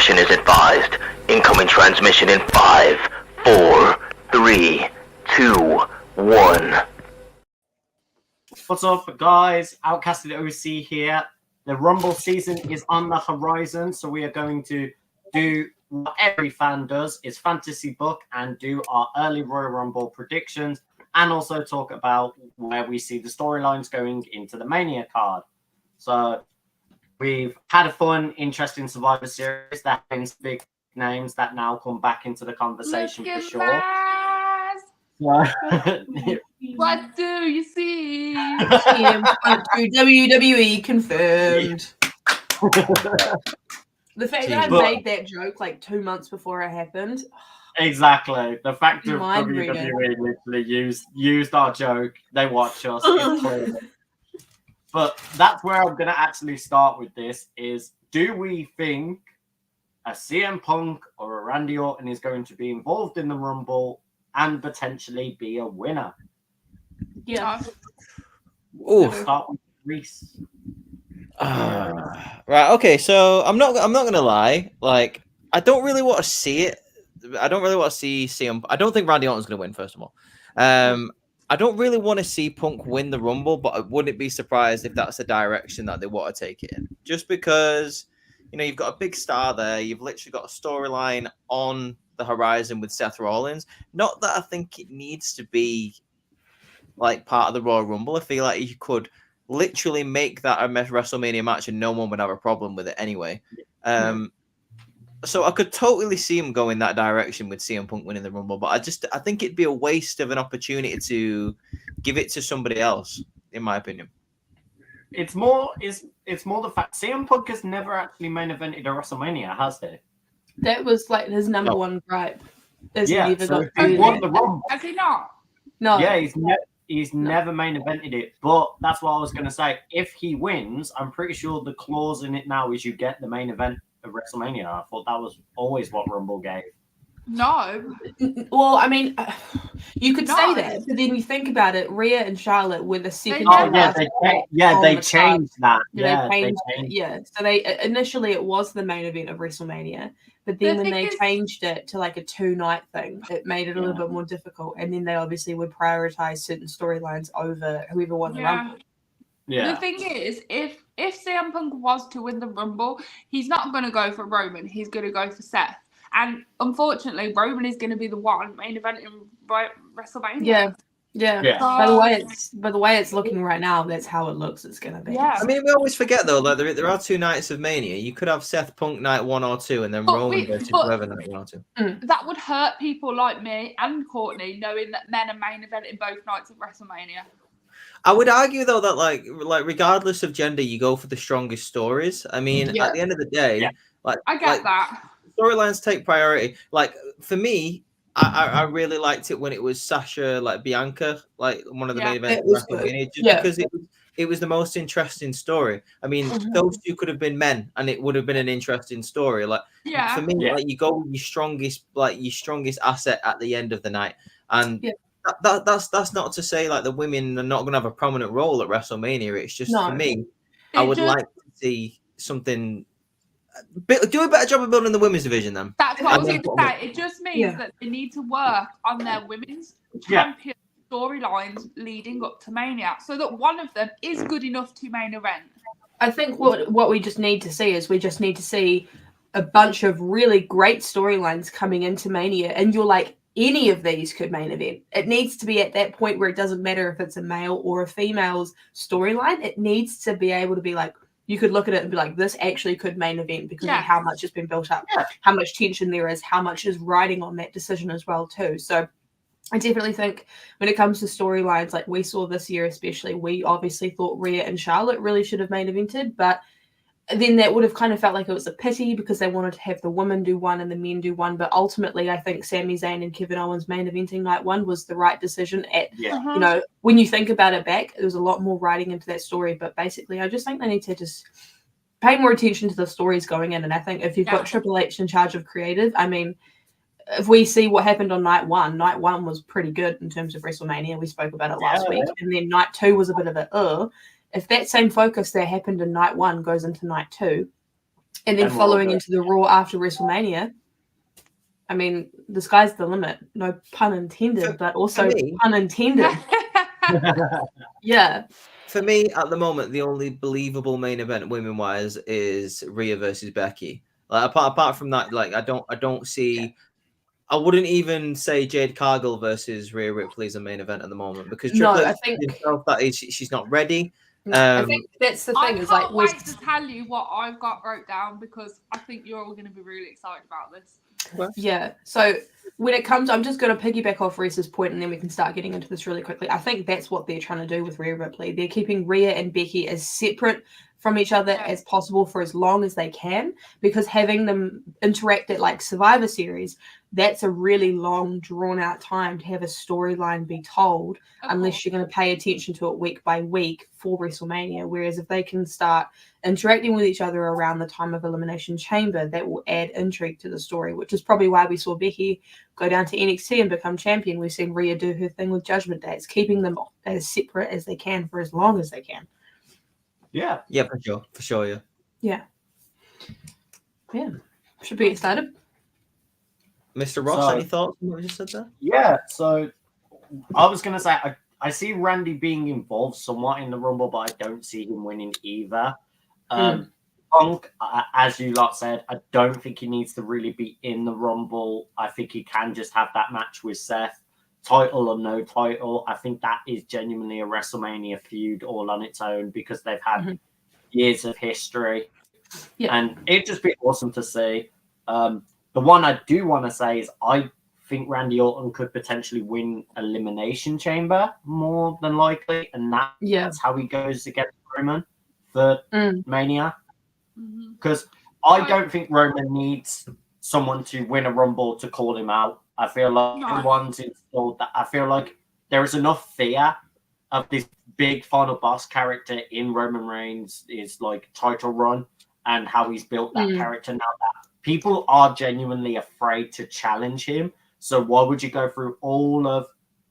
caution is advised. Incoming transmission in 5, 4, 3, 2, 1. What's up, guys? OutcatsedOC here. The Rumble season is on the horizon, so we are going to do what every fan does, is fantasy book and do our early Royal Rumble predictions, and also talk about where we see the storylines going into the Mania card. So we've had a fun, interesting Survivor Series. There have been some big names that now come back into the conversation for sure. What do you see? WWE confirmed. The fact that I made that joke like 2 months before it happened. Exactly. The fact that Mind WWE literally used our joke. They watch us. It's clear. But that's where I'm going to actually start with this is, do we think a CM Punk or a Randy Orton is going to be involved in the Rumble and potentially be a winner? Yeah. Start with Reese. Right. Okay. So I'm not gonna lie. Like, I don't really want to see it. I don't really want to see CM. I don't think Randy Orton's gonna win. First of all, I don't really want to see Punk win the Rumble, but I wouldn't be surprised if that's the direction that they want to take it in. Just because, you know, you've got a big star there. You've literally got a storyline on the horizon with Seth Rollins. Not that I think it needs to be like part of the Royal Rumble. I feel like you could literally make that a WrestleMania match and no one would have a problem with it anyway. So I could totally see him go in that direction with CM Punk winning the Rumble, but I think it'd be a waste of an opportunity to give it to somebody else, in my opinion. It's more the fact CM Punk has never actually main evented a WrestleMania, has he? That was like his number one gripe. He won the Rumble. Has he not? No. Yeah, he's never main evented it. But that's what I was going to say. If he wins, I'm pretty sure the clause in it now is you get the main event of WrestleMania. I thought that was always what Rumble gave. No. Well, I mean, you could say that, but then you think about it. Rhea and Charlotte were the second. They changed that. They changed. So they initially it was the main event of WrestleMania, but then when they changed it to like a 2-night thing, it made it a little bit more difficult. And then they obviously would prioritize certain storylines over whoever won the Rumble. Yeah. The thing is, if CM Punk was to win the Rumble, he's not going to go for Roman. He's going to go for Seth. And unfortunately, Roman is going to be the one main event in WrestleMania. Yeah. By the way it's looking right now, that's how it looks. It's going to be. Yeah. I mean, we always forget though that there are 2 nights of Mania. You could have Seth Punk night 1 or 2, and then Roman versus whoever night 1 or 2. That would hurt people like me and Courtney, knowing that men are main eventing both nights of WrestleMania. I would argue though that like regardless of gender, you go for the strongest stories. I mean, at the end of the day, I get that. Storylines take priority. Like for me, I really liked it when it was Sasha like Bianca, like one of the main events of WrestleMania, just because it was the most interesting story. I mean, those two could have been men, and it would have been an interesting story. Like for me, like you go with your strongest asset at the end of the night, and that's not to say like the women are not going to have a prominent role at WrestleMania. It's just for me, I would like to see something. Do a better job of building the women's division then. That's what I was going to say. It just means that they need to work on their women's champion storylines leading up to Mania, so that one of them is good enough to main event. I think what we just need to see is a bunch of really great storylines coming into Mania, and you're like, any of these could main event. It needs to be at that point where it doesn't matter if it's a male or a female's storyline. It needs to be able to be like, you could look at it and be like, this actually could main event because of how much has been built up, how much tension there is, how much is riding on that decision as well too. So I definitely think when it comes to storylines, like we saw this year especially, we obviously thought Rhea and Charlotte really should have main evented, but then that would have kind of felt like it was a pity because they wanted to have the women do one and the men do one. But ultimately, I think Sami Zayn and Kevin Owens main eventing night 1 was the right decision. You know, when you think about it back, there was a lot more writing into that story. But basically, I just think they need to just pay more attention to the stories going in. And I think if you've got Triple H in charge of creative, I mean, if we see what happened on night 1 was pretty good in terms of WrestleMania. We spoke about it last week. And then night 2 was a bit of a if that same focus that happened in night 1 goes into night 2, And then And we're following all into the Raw after WrestleMania. I mean, the sky's the limit. No pun intended, but also me- pun intended. Yeah. For me, at the moment, the only believable main event women-wise is Rhea versus Becky. Like apart from that, like I don't see. I wouldn't even say Jade Cargill versus Rhea Ripley is a main event at the moment because No, Triple I H think himself that is she's not ready. I think that's the I thing. can't Is like wait to tell you what I've got wrote down because I think you're all going to be really excited about this. yeah. So when it comes, I'm just going to piggyback off Reese's point, and then we can start getting into this really quickly. I think that's what they're trying to do with Rhea Ripley. They're keeping Rhea and Becky as separate from each other as possible for as long as they can, because having them interact at like Survivor Series, that's a really long, drawn out time to have a storyline be told, unless you're going to pay attention to it week by week for WrestleMania. Whereas if they can start interacting with each other around the time of Elimination Chamber, that will add intrigue to the story, which is probably why we saw Becky go down to NXT and become champion. We've seen Rhea do her thing with Judgment Day. It's keeping them as separate as they can for as long as they can. Yeah. Yeah, for sure, yeah. Yeah. Should be excited. Mr. Ross, So- any thoughts on what we just said there? Yeah, so I was going to say, I see Randy being involved somewhat in the Rumble, but I don't see him winning either. Punk, as you lot said, I don't think he needs to really be in the Rumble. I think he can just have that match with Seth, title or no title. I think that is genuinely a WrestleMania feud all on its own because they've had years of history. Yeah. And it'd just be awesome to see. The one I do want to say is I think Randy Orton could potentially win Elimination Chamber more than likely, and that's how he goes against Roman for Mania. Because I don't think Roman needs someone to win a Rumble to call him out. I feel like everyone's installed that. I feel like there is enough fear of this big final boss character in Roman Reigns' is like title run and how he's built that character now that people are genuinely afraid to challenge him. So why would you go through all of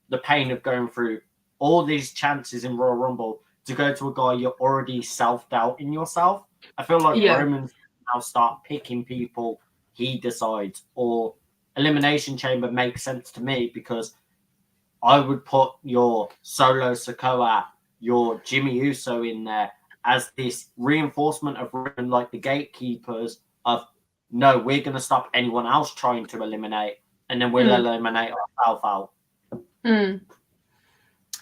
the pain of going through all these chances in Royal Rumble to go to a guy you're already self-doubting yourself? I feel like Roman's now start picking people he decides, or Elimination Chamber makes sense to me because I would put your Solo Sikoa, your Jimmy Uso in there as this reinforcement of Roman, like the gatekeepers of, no, we're going to stop anyone else trying to eliminate, and then we'll eliminate ourselves out.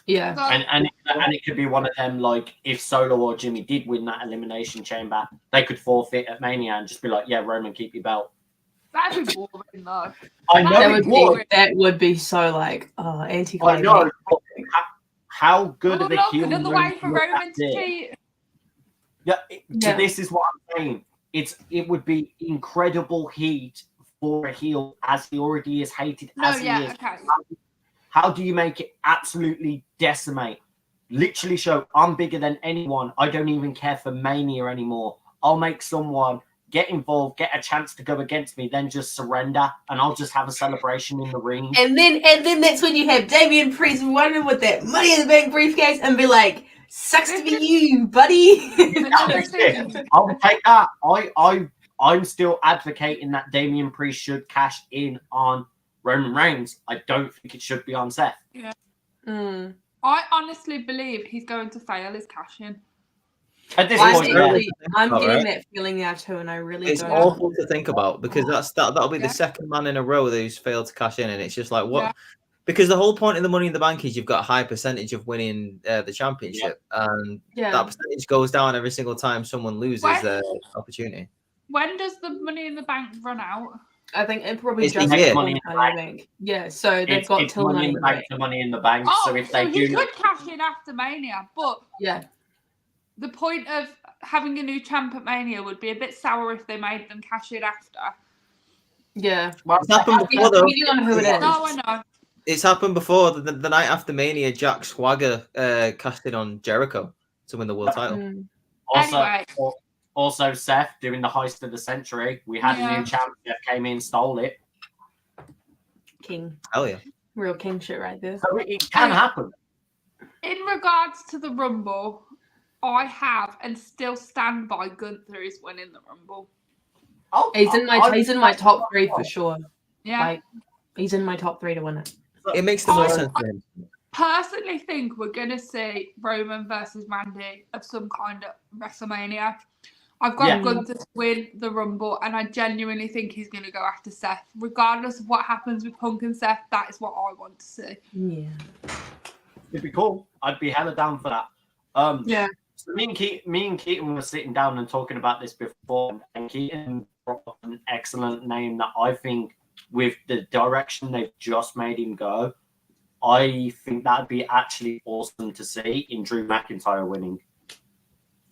Yeah. And it could be one of them, like, if Solo or Jimmy did win that Elimination Chamber, they could forfeit at Mania and just be like, yeah, Roman, keep your belt. That'd be boring, though. I know that would be so, like, anti-climatic. I know. How good of a look, heel another move way for would Roman that to be? cheat. So this is what I'm saying. It would be incredible heat for a heel as he already is hated as he is. Okay. How do you make it absolutely decimate? Literally show I'm bigger than anyone. I don't even care for Mania anymore. I'll make someone get involved, get a chance to go against me, then just surrender, and I'll just have a celebration in the ring. And then that's when you have Damian Priest running with that Money in the Bank briefcase and be like, sucks to be you, buddy. I'll take that. I'm still advocating that Damian Priest should cash in on Roman Reigns. I don't think it should be on Seth. Yeah. I honestly believe he's going to fail his cash in. At this point, I'm getting that feeling now too, and I really it's don't. awful to think about because that'll be the second man in a row who's failed to cash in, and it's just like what? Yeah. Because the whole point of the Money in the Bank is you've got a high percentage of winning the championship, and that percentage goes down every single time someone loses their opportunity. When does the Money in the Bank run out? I think it probably just Money in the Bank. Yeah, so they've got till Money in the Bank to Money in the Bank. Oh, so if they do, he could cash in after Mania, but the point of having a new champ at Mania would be a bit sour if they made them cash in after. Yeah, well, it's happened before though. Depending on who it is. No, I know. It's happened before. The night after Mania, Jack Swagger cashed in on Jericho to win the world title. Also, Seth doing the heist of the century. We had a new champ that came in, stole it. King. Hell yeah. Real king shit right there. So it can happen. In regards to the Rumble, I have and still stand by Gunther is winning the Rumble. He's in my top 3 for sure. Yeah. Like, he's in my top 3 to win it. It makes the most sense to him. Personally think we're going to see Roman versus Randy of some kind of WrestleMania. I've got Gunther to win the Rumble, and I genuinely think he's going to go after Seth. Regardless of what happens with Punk and Seth, that is what I want to see. Yeah. It'd be cool. I'd be hella down for that. Yeah. So me and Keaton were sitting down and talking about this before, and Keaton brought up an excellent name that I think, with the direction they've just made him go, I think that'd be actually awesome to see in Drew McIntyre winning.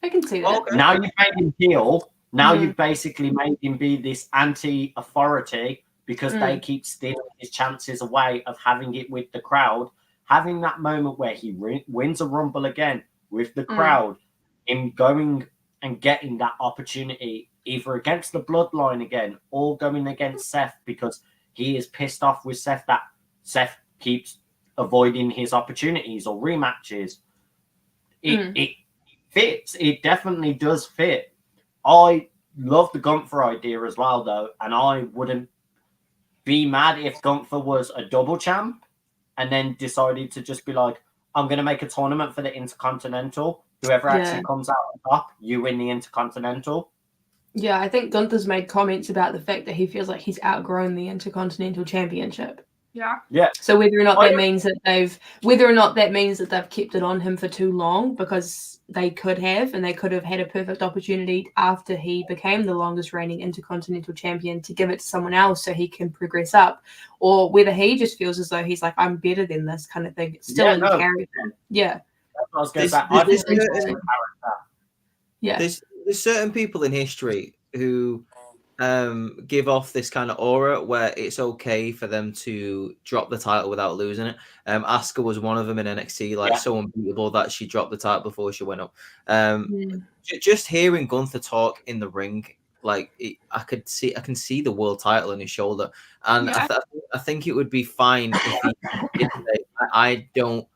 I can see that. Now you've made him heel. Now you've basically made him be this anti-authority because they keep stealing his chances away of having it with the crowd. Having that moment where he wins a Rumble again with the crowd, him going and getting that opportunity either against the Bloodline again or going against Seth because he is pissed off with Seth that Seth keeps avoiding his opportunities or rematches. It fits. It definitely does fit. I love the Gunther idea as well, though, and I wouldn't be mad if Gunther was a double champ and then decided to just be like, I'm going to make a tournament for the Intercontinental. Whoever actually comes out on top, you win the Intercontinental. Yeah, I think Gunther's made comments about the fact that he feels like he's outgrown the Intercontinental Championship. Yeah. So whether or not that means that they've kept it on him for too long, because they could have had a perfect opportunity after he became the longest reigning Intercontinental Champion to give it to someone else so he can progress up, or whether he just feels as though he's like, I'm better than this kind of thing. It's still in character. Yeah. There's certain people in history who give off this kind of aura where it's okay for them to drop the title without losing it. Asuka was one of them in NXT, so unbeatable that she dropped the title before she went up. Just hearing Gunther talk in the ring, I can see the world title in his shoulder, and I think it would be fine if he did say, I don't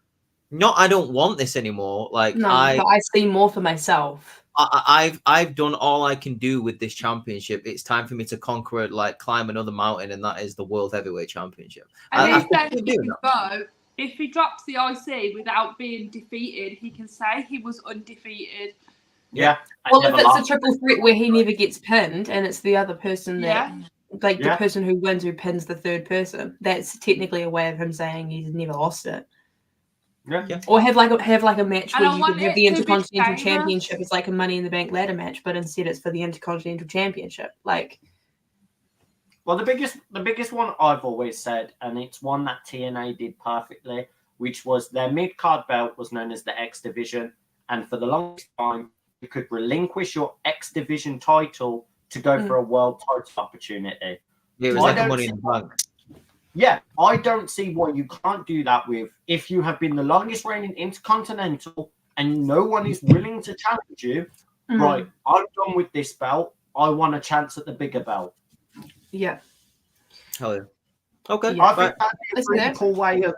want this anymore. But I see more for myself. I've done all I can do with this championship. It's time for me to conquer it, climb another mountain, and that is the World Heavyweight Championship. And if he drops the IC without being defeated, he can say he was undefeated. Yeah. Well, if it's a triple threat where he never gets pinned, and it's the other person that, the person who wins who pins the third person, that's technically a way of him saying he's never lost it. Yeah. Or have like a match where you can have the Intercontinental Championship as like a Money in the Bank ladder match, but instead it's for the Intercontinental Championship. Well, the biggest one I've always said, and it's one that TNA did perfectly, which was their mid-card belt was known as the X Division, and for the longest time you could relinquish your X Division title to go for a world title opportunity. Yeah, it was like a Money in the Bank. Yeah, I don't see why you can't do that if you have been the longest reigning Intercontinental and no one is willing to challenge you. Right, I'm done with this belt. I want a chance at the bigger belt. Yeah. Hell yeah. Okay. I think that'd be a really cool way of,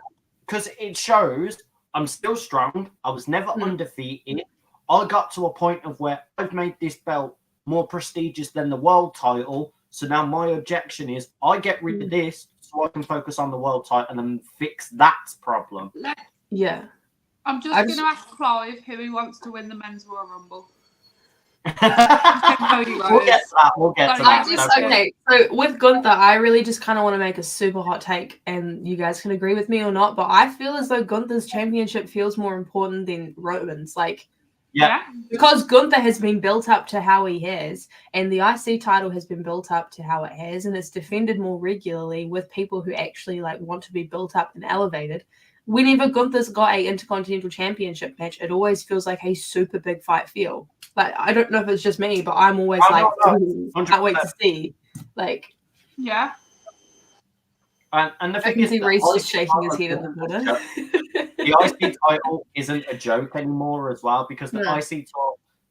because it shows I'm still strong. I was never undefeated. I got to a point of where I've made this belt more prestigious than the world title. So now my objection is I get rid of this so I can focus on the world title and fix that problem. Yeah. I'm just going to ask Clive who he wants to win the Men's Royal Rumble. We'll get to that. Okay, so with Gunther, I really just kind of want to make a super hot take, and you guys can agree with me or not, but I feel as though Gunther's championship feels more important than Roman's. Because Gunther has been built up to how he has, and the IC title has been built up to how it has, and it's defended more regularly with people who actually want to be built up and elevated. Whenever Gunther's got a Intercontinental Championship match, it always feels like a super big fight feel. I don't know if it's just me, but I'm always can't wait to see. And the I thing can is, see Reese just shaking his head in the corner. The IC title isn't a joke anymore as well, because the IC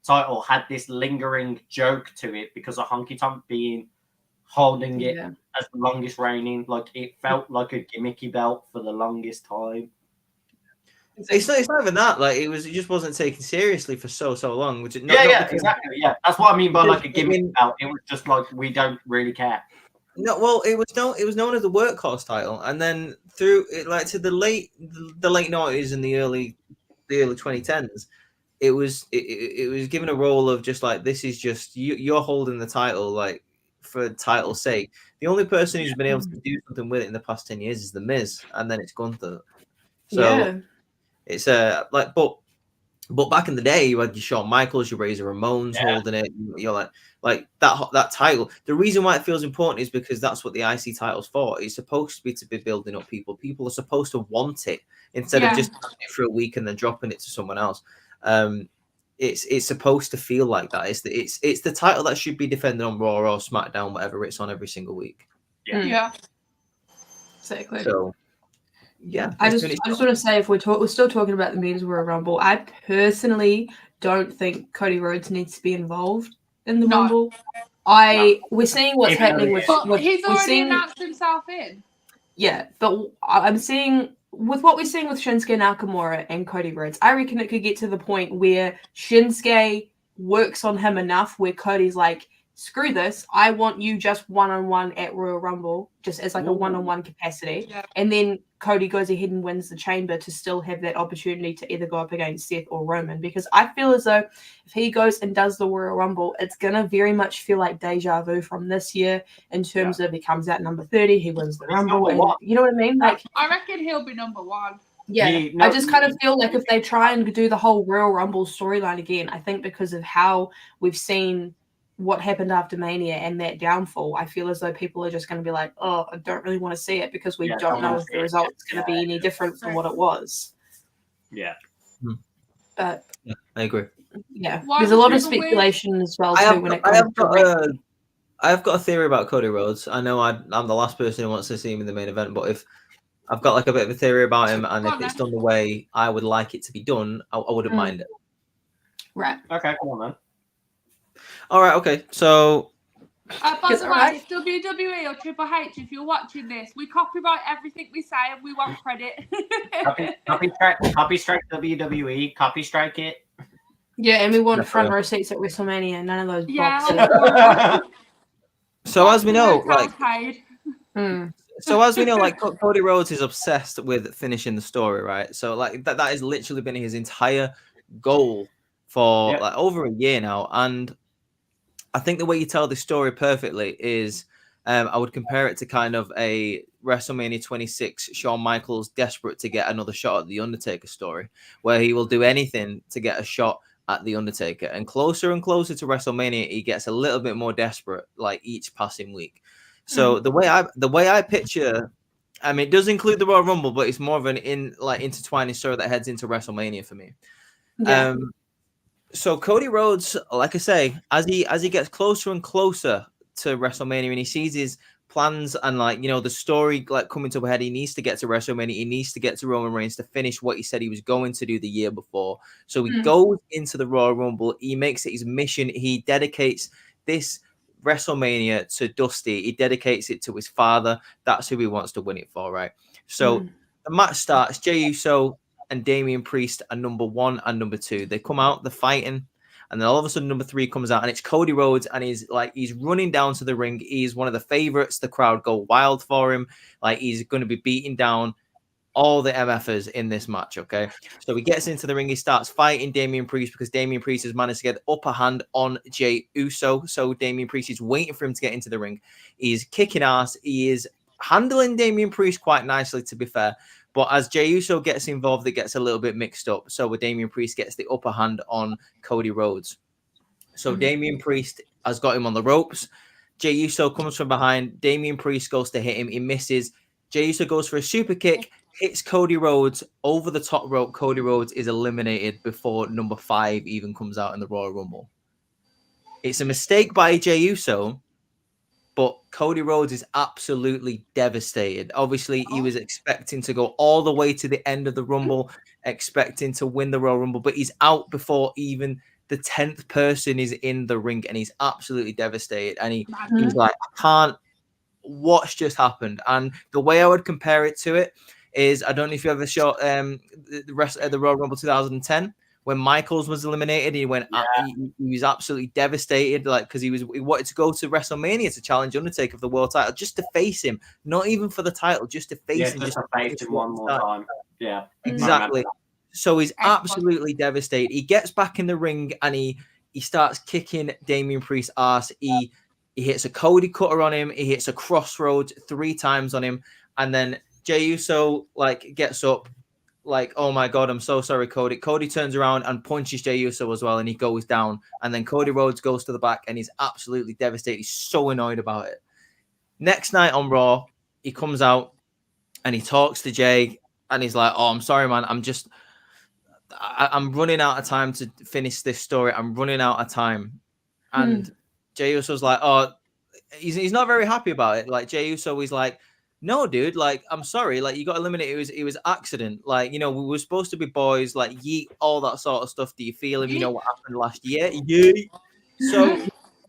title had this lingering joke to it because of Honky Tonk holding it as the longest reigning. It felt like a gimmicky belt for the longest time. It's not even that. Like it just wasn't taken seriously for so long. Which Exactly. Yeah, that's what I mean by like a gimmick belt. It was just like we don't really care. No, well, it was known as the workhorse title, and then through it, like to the late '90s and the early 2010s, it was given a role of just like this is just you're holding the title like for title's sake. The only person who's been able to do something with it in the past 10 years is the Miz, and then it's Gunther. So it's like but back in the day, you had your Shawn Michaels, your Razor Ramones holding it. You're like that title. The reason why it feels important is because that's what the IC title's for. It's supposed to be building up people. People are supposed to want it instead of just having it for a week and then dropping it to someone else. It's supposed to feel like that. It's the title that should be defended on Raw or SmackDown, whatever it's on every single week. Yeah. Exactly. So. Yeah, I just want to say if we're still talking about the Men's Royal Rumble, I personally don't think Cody Rhodes needs to be involved in the Rumble. We're seeing what's happening with. He's already announced himself in. Yeah, but I'm seeing with what we're seeing with Shinsuke Nakamura and Cody Rhodes, I reckon it could get to the point where Shinsuke works on him enough where Cody's like, screw this, I want you just one-on-one at Royal Rumble, just as like a one-on-one capacity. Yeah. And then Cody goes ahead and wins the chamber to still have that opportunity to either go up against Seth or Roman. Because I feel as though if he goes and does the Royal Rumble, it's going to very much feel like deja vu from this year in terms of he comes out number 30, he wins the Rumble. And, you know what I mean? Like, I reckon he'll be number 1. Yeah, I just kind of feel like if they try and do the whole Royal Rumble storyline again, I think because of how we've seen what happened after Mania and that downfall, I feel as though people are just going to be like, oh, I don't really want to see it because we don't know if the result's going to be any different from what it was. Yeah. But yeah, I agree. Yeah, there's a lot of speculation as well too when it comes to I've got a theory about Cody Rhodes. I know I'm the last person who wants to see him in the main event, but if I've got like a bit of a theory about him, and if it's done the way I would like it to be done, I wouldn't mind it. Right. Okay, come on then. All right. Okay. So. By the way, WWE or Triple H, if you're watching this, we copyright everything we say and we want credit. Copy strike WWE. Copy strike it. Yeah, and we want front row seats at WrestleMania. None of those boxes. So as we know, like. Mm. So as we know, like Cody Rhodes is obsessed with finishing the story, right? So like that has literally been his entire goal for like over a year now. And I think the way you tell this story perfectly is I would compare it to kind of a WrestleMania 26 Shawn Michaels desperate to get another shot at the Undertaker story, where he will do anything to get a shot at the Undertaker. And closer to WrestleMania, he gets a little bit more desperate like each passing week. So the way I picture, I mean, it does include the Royal Rumble, but it's more of an intertwining story that heads into WrestleMania for me. Yeah. So Cody Rhodes, like I say, as he gets closer and closer to WrestleMania, and he sees his plans and like the story like coming to a head, he needs to get to WrestleMania. He needs to get to Roman Reigns to finish what he said he was going to do the year before. So he goes into the Royal Rumble. He makes it his mission. He dedicates this WrestleMania to Dusty. He dedicates it to his father. That's who he wants to win it for, right? So the match starts. Jey Uso and Damian Priest are number 1 and number 2. They come out, they're fighting, and then all of a sudden number 3 comes out, and it's Cody Rhodes, and he's running down to the ring. He's one of the favorites. The crowd go wild for him. Like he's going to be beating down all the MFers in this match, okay? So he gets into the ring, he starts fighting Damian Priest because Damian Priest has managed to get the upper hand on Jey Uso. So Damian Priest is waiting for him to get into the ring. He's kicking ass. He is handling Damian Priest quite nicely, to be fair. But as Jey Uso gets involved, it gets a little bit mixed up. So Damian Priest gets the upper hand on Cody Rhodes. So Damian Priest has got him on the ropes. Jey Uso comes from behind. Damian Priest goes to hit him. He misses. Jey Uso goes for a super kick, hits Cody Rhodes over the top rope. Cody Rhodes is eliminated before number 5 even comes out in the Royal Rumble. It's a mistake by Jey Uso, but Cody Rhodes is absolutely devastated. Obviously, he was expecting to go all the way to the end of the Rumble, expecting to win the Royal Rumble, but he's out before even the 10th person is in the ring, and he's absolutely devastated. And he's like, I can't. What's just happened? And the way I would compare it to it is, I don't know if you ever saw the rest of the Royal Rumble 2010 when Michaels was eliminated. He went, he was absolutely devastated, like because he wanted to go to WrestleMania to challenge Undertaker for the world title, just to face him, not even for the title, just to face him, just to face him one more time. Yeah, exactly. So he's absolutely devastated. He gets back in the ring and he starts kicking Damian Priest's ass. He hits a Cody cutter on him. He hits a crossroads 3 times on him, and then Jey Uso like gets up. Like, oh my God, I'm so sorry, Cody. Cody turns around and punches Jey Uso as well, and he goes down. And then Cody Rhodes goes to the back, and he's absolutely devastated. He's so annoyed about it. Next night on Raw, he comes out and he talks to Jey, and he's like, "Oh, I'm sorry, man. I'm running out of time to finish this story. I'm running out of time." And Jey Uso's like, "Oh," he's not very happy about it. Like Jey Uso is like, "No, dude, like, I'm sorry, like, you got eliminated. It was accident. Like, you know, we were supposed to be boys, like, yeet, all that sort of stuff. Do you feel him? You know what happened last year? Yeet."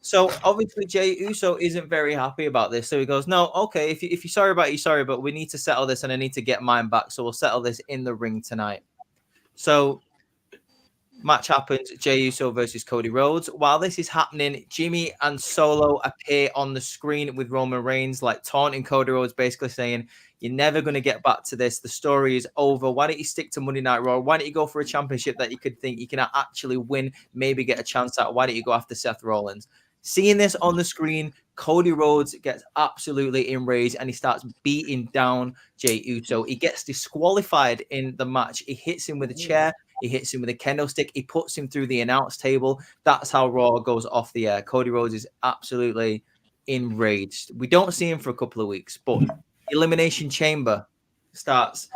So obviously Jey Uso isn't very happy about this. So he goes, "No, okay, if you're sorry about it, you're sorry, but we need to settle this and I need to get mine back. So we'll settle this in the ring tonight." So match happens, Jey Uso versus Cody Rhodes. While this is happening, Jimmy and Solo appear on the screen with Roman Reigns, like taunting Cody Rhodes, basically saying, "You're never going to get back to this. The story is over. Why don't you stick to Monday Night Raw? Why don't you go for a championship that you could think you can actually win, maybe get a chance at? Why don't you go after Seth Rollins?" Seeing this on the screen, Cody Rhodes gets absolutely enraged and he starts beating down Jey Uso. He gets disqualified in the match. He hits him with a chair. He hits him with a kendo stick. He puts him through the announce table. That's how Raw goes off the air. Cody Rhodes is absolutely enraged. We don't see him for a couple of weeks, but the Elimination Chamber starts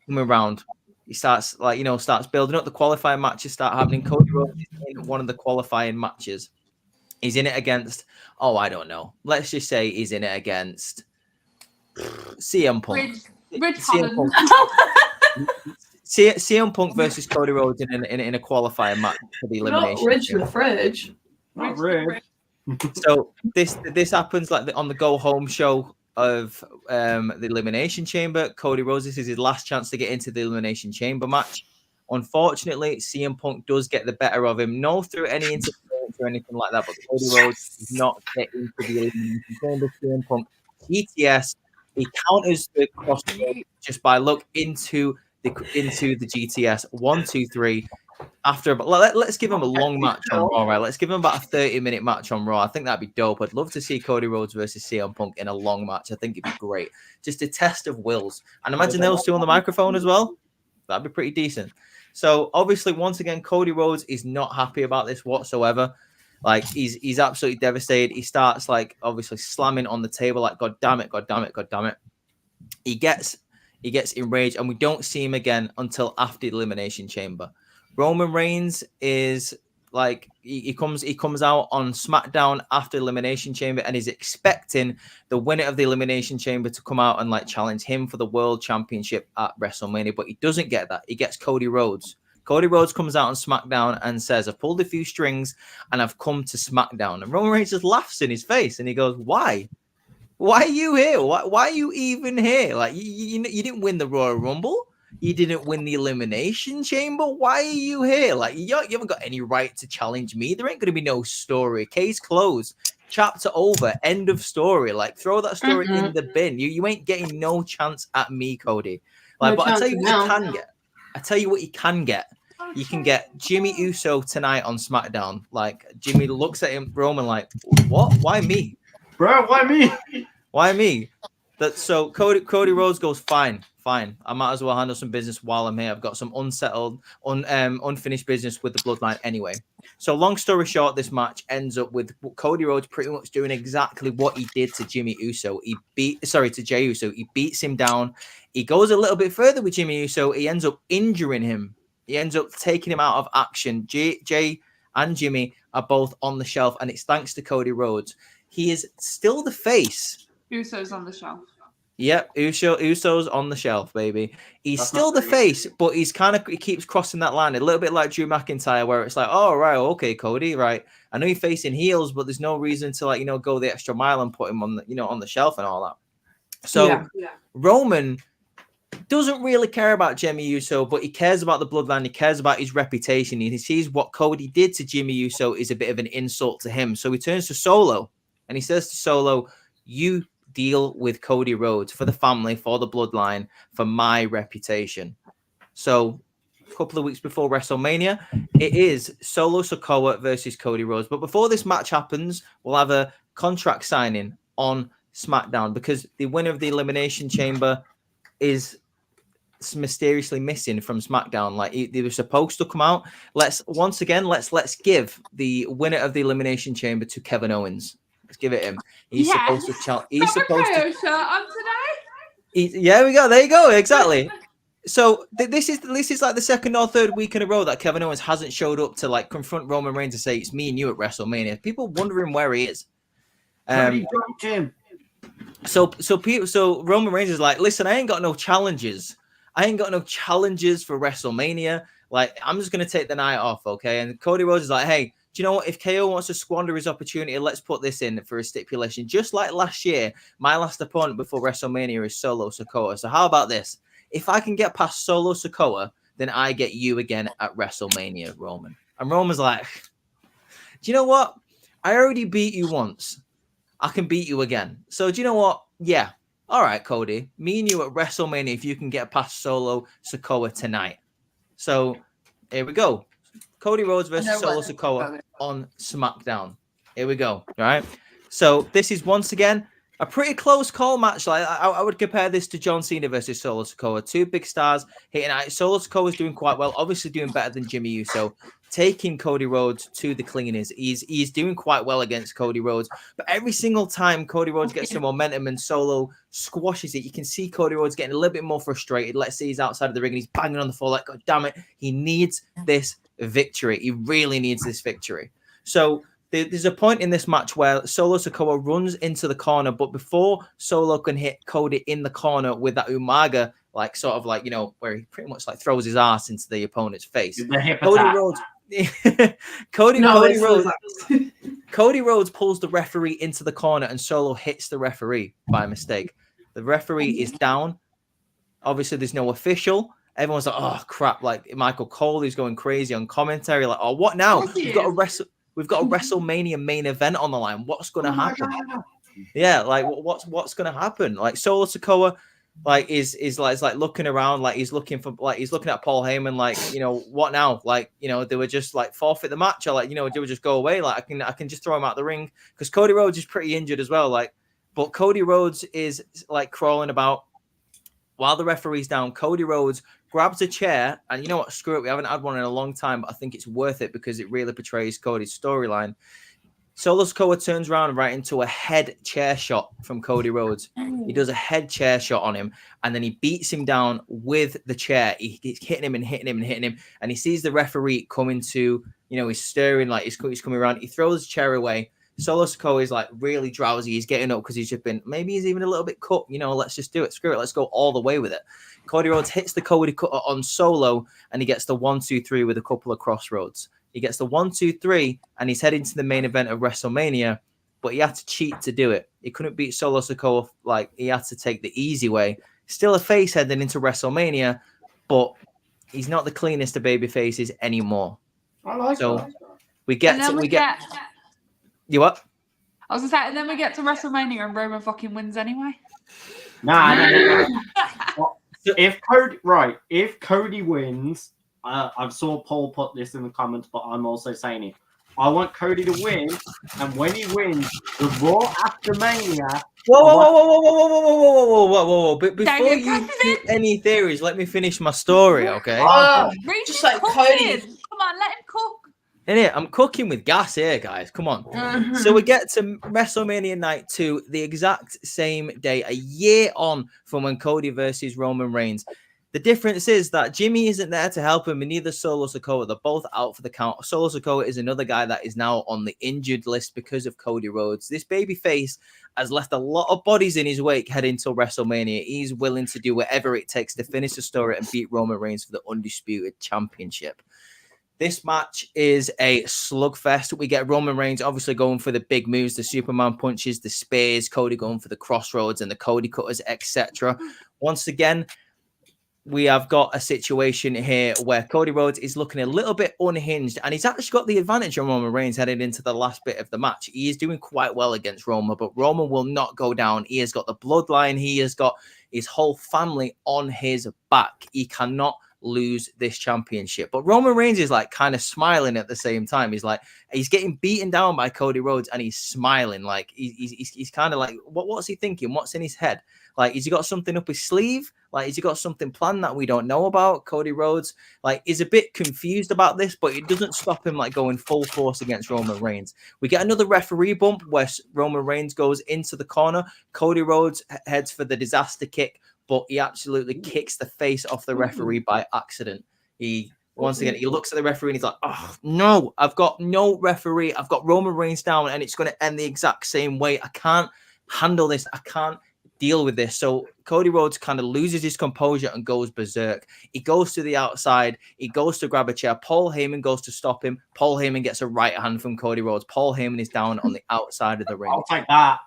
coming around. He starts starts building up. The qualifying matches start happening. Cody Rhodes is in one of the qualifying matches. He's in it against, I don't know. Let's just say he's in it against CM Punk. Rich Holland. CM Punk versus Cody Rhodes in a qualifying match for the elimination. Not Rich the Fridge. Not Rich. So this happens like on the go home show of the Elimination Chamber. Cody Rhodes, this is his last chance to get into the Elimination Chamber match. Unfortunately, CM Punk does get the better of him. No through any interference or anything like that, but Cody Rhodes does not get into the Elimination Chamber. CM Punk GTS. He counters the cross just by look into the GTS. 1, 2, 3. Let's give him a long match on Raw, right? Let's give him about a 30-minute match on Raw. I think that'd be dope. I'd love to see Cody Rhodes versus CM Punk in a long match. I think it'd be great. Just a test of wills. And imagine those two on the microphone as well. That'd be pretty decent. So obviously, once again, Cody Rhodes is not happy about this whatsoever. Like he's absolutely devastated. He starts like obviously slamming on the table, like God damn it, God damn it, God damn it. He gets enraged, and we don't see him again until after the Elimination Chamber. Roman Reigns is like he comes out on SmackDown after Elimination Chamber and is expecting the winner of the Elimination Chamber to come out and like challenge him for the World Championship at WrestleMania, but he doesn't get that. He gets Cody Rhodes. Cody Rhodes comes out on SmackDown and says, "I've pulled a few strings and I've come to SmackDown." And Roman Reigns just laughs in his face and he goes, "Why? Why are you here? Why are you even here? Like you didn't win the Royal Rumble. You didn't win the Elimination Chamber. Why are you here? Like, you haven't got any right to challenge me. There ain't going to be no story. Case closed. Chapter over. End of story. Like, throw that story in the bin. You ain't getting no chance at me, Cody. Like, but I tell you what you can get. I tell you what you can get. You can get Jimmy Uso tonight on SmackDown. Like, Jimmy looks at him, Roman, like, what? Why me? Bro, why me? Why me? So Cody Rhodes goes, fine. I might as well handle some business while I'm here. I've got some unfinished business with the Bloodline anyway. So long story short, this match ends up with Cody Rhodes pretty much doing exactly what he did to Jimmy Uso. To Jey Uso. He beats him down. He goes a little bit further with Jimmy Uso. He ends up injuring him. He ends up taking him out of action. Jey and Jimmy are both on the shelf, and it's thanks to Cody Rhodes. He is still the face. Uso's on the shelf. Yep, Uso's on the shelf, baby. He's still the face, but he keeps crossing that line a little bit like Drew McIntyre, where it's like, oh right, okay, Cody, right. I know you're facing heels, but there's no reason to go the extra mile and put him on the on the shelf and all that. So Roman doesn't really care about Jimmy Uso, but he cares about the bloodline. He cares about his reputation. He sees what Cody did to Jimmy Uso is a bit of an insult to him. So he turns to Solo and he says to Solo, you deal with Cody Rhodes for the family, for the bloodline, for my reputation. So a couple of weeks before WrestleMania, it is Solo Sikoa versus Cody Rhodes. But before this match happens, we'll have a contract signing on SmackDown because the winner of the Elimination Chamber is mysteriously missing from SmackDown. Like they were supposed to come out. Let's give the winner of the Elimination Chamber to Kevin Owens. Let's give it him. He's supposed to challenge. He's supposed to. Shirt on today. Yeah, we go. There you go. Exactly. So this is like the second or third week in a row that Kevin Owens hasn't showed up to like confront Roman Reigns and say it's me and you at WrestleMania. People wondering where he is. Cody dropped him. So Roman Reigns is like, listen, I ain't got no challenges. I ain't got no challenges for WrestleMania. Like, I'm just gonna take the night off, okay? And Cody Rhodes is like, hey, do you know what? If KO wants to squander his opportunity, let's put this in for a stipulation. Just like last year, my last opponent before WrestleMania is Solo Sikoa. So how about this? If I can get past Solo Sikoa, then I get you again at WrestleMania, Roman. And Roman's like, do you know what? I already beat you once. I can beat you again. So do you know what? Yeah. All right, Cody. Me and you at WrestleMania if you can get past Solo Sikoa tonight. So here we go. Cody Rhodes versus Solo Sikoa on SmackDown. Here we go. All right. So this is once again a pretty close call match. Like I would compare this to John Cena versus Solo Sikoa. Two big stars hitting out. Solo Sikoa is doing quite well. Obviously doing better than Jimmy Uso. Taking Cody Rhodes to the cleaners. He's doing quite well against Cody Rhodes. But every single time Cody Rhodes gets some momentum and Solo squashes it, you can see Cody Rhodes getting a little bit more frustrated. Let's say he's outside of the ring and he's banging on the floor like, God damn it. He needs this victory. He really needs this victory. So there's a point in this match where Solo Sikoa runs into the corner, but before Solo can hit Cody in the corner with that Umaga, like sort of like, you know, where he pretty much like throws his ass into the opponent's face. Cody Rhodes Cody Rhodes pulls the referee into the corner and Solo hits the referee by mistake. The referee is down. Obviously, there's no official. Everyone's like, oh crap! Like Michael Cole is going crazy on commentary. Like, oh, what now? We've got a WrestleMania main event on the line. What's going to happen? Yeah, like what's going to happen? Like Solo Sikoa, like is like looking around, like he's looking at Paul Heyman, like, you know, what now? Like, you know, they were just like forfeit the match, or like, you know, they would just go away. Like I can just throw him out the ring because Cody Rhodes is pretty injured as well. Like, but Cody Rhodes is like crawling about while the referee's down. Cody Rhodes grabs a chair, and you know what? Screw it. We haven't had one in a long time, but I think it's worth it because it really portrays Cody's storyline. Solo Sikoa turns around right into a head chair shot from Cody Rhodes. He does a head chair shot on him, and then he beats him down with the chair. He's hitting him and hitting him and hitting him, and he sees the referee coming to, you know, he's stirring, like he's coming around. He throws his chair away. Solo Sikoa is like really drowsy. He's getting up because he's just been, maybe he's even a little bit cut. You know, let's just do it. Screw it. Let's go all the way with it. Cody Rhodes hits the Cody cutter on Solo, and he gets the 1-2-3 with a couple of crossroads. He gets the 1-2-3, and he's heading to the main event of WrestleMania, but he had to cheat to do it. He couldn't beat Solo Sikoa. Like, he had to take the easy way. Still a face heading into WrestleMania, but he's not the cleanest of baby faces anymore. I like so that. we get you what? I was gonna say, and then we get to WrestleMania and Roman fucking wins anyway. Nah. If Cody wins, I saw Paul put this in the comments, but I'm also saying it. I want Cody to win, and when he wins, the Raw after Mania. Whoa! But before you do any theories, let me finish my story, okay? Just like Cody. Come on, let him cook. Innit? I'm cooking with gas here, guys. Come on. So we get to WrestleMania Night 2, the exact same day, a year on from when Cody versus Roman Reigns. The difference is that Jimmy isn't there to help him, and neither Solo Sikoa. They're both out for the count. Solo Sikoa is another guy that is now on the injured list because of Cody Rhodes. This babyface has left a lot of bodies in his wake heading to WrestleMania. He's willing to do whatever it takes to finish the story and beat Roman Reigns for the Undisputed Championship. This match is a slugfest. We get Roman Reigns obviously going for the big moves, the Superman punches, the spears, Cody going for the crossroads and the Cody cutters, etc. Once again, we have got a situation here where Cody Rhodes is looking a little bit unhinged, and he's actually got the advantage on Roman Reigns heading into the last bit of the match. He is doing quite well against Roman, but Roman will not go down. He has got the bloodline. He has got his whole family on his back. He cannot lose this championship. But Roman Reigns is like kind of smiling at the same time. He's like, he's getting beaten down by Cody Rhodes and he's smiling. Like he's kind of like, what's he thinking? What's in his head? Like, has he got something up his sleeve? Like, has he got something planned that we don't know about? Cody Rhodes, like, is a bit confused about this, but it doesn't stop him, like, going full force against Roman Reigns. We get another referee bump where Roman Reigns goes into the corner. Cody Rhodes heads for the disaster kick, but he absolutely kicks the face off the referee by accident. Once again, he looks at the referee and he's like, oh, no, I've got no referee. I've got Roman Reigns down and it's going to end the exact same way. I can't handle this. I can't deal with this. So Cody Rhodes kind of loses his composure and goes berserk. He goes to the outside. He goes to grab a chair. Paul Heyman goes to stop him. Paul Heyman gets a right hand from Cody Rhodes. Paul Heyman is down on the outside of the ring. I'll take that.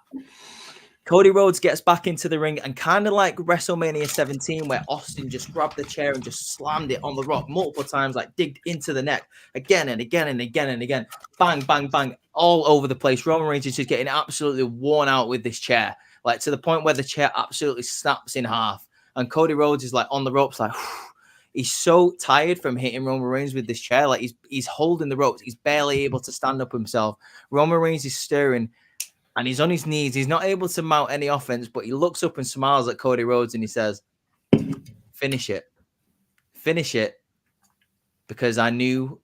Cody Rhodes gets back into the ring and kind of like WrestleMania 17 where Austin just grabbed the chair and just slammed it on the rock multiple times, like digged into the neck again and again and again and again. Bang, bang, bang, all over the place. Roman Reigns is just getting absolutely worn out with this chair, like to the point where the chair absolutely snaps in half. And Cody Rhodes is like on the ropes, like he's so tired from hitting Roman Reigns with this chair. Like he's holding the ropes. He's barely able to stand up himself. Roman Reigns is stirring. And he's on his knees. He's not able to mount any offense, but he looks up and smiles at Cody Rhodes and he says, finish it. Finish it. Because I knew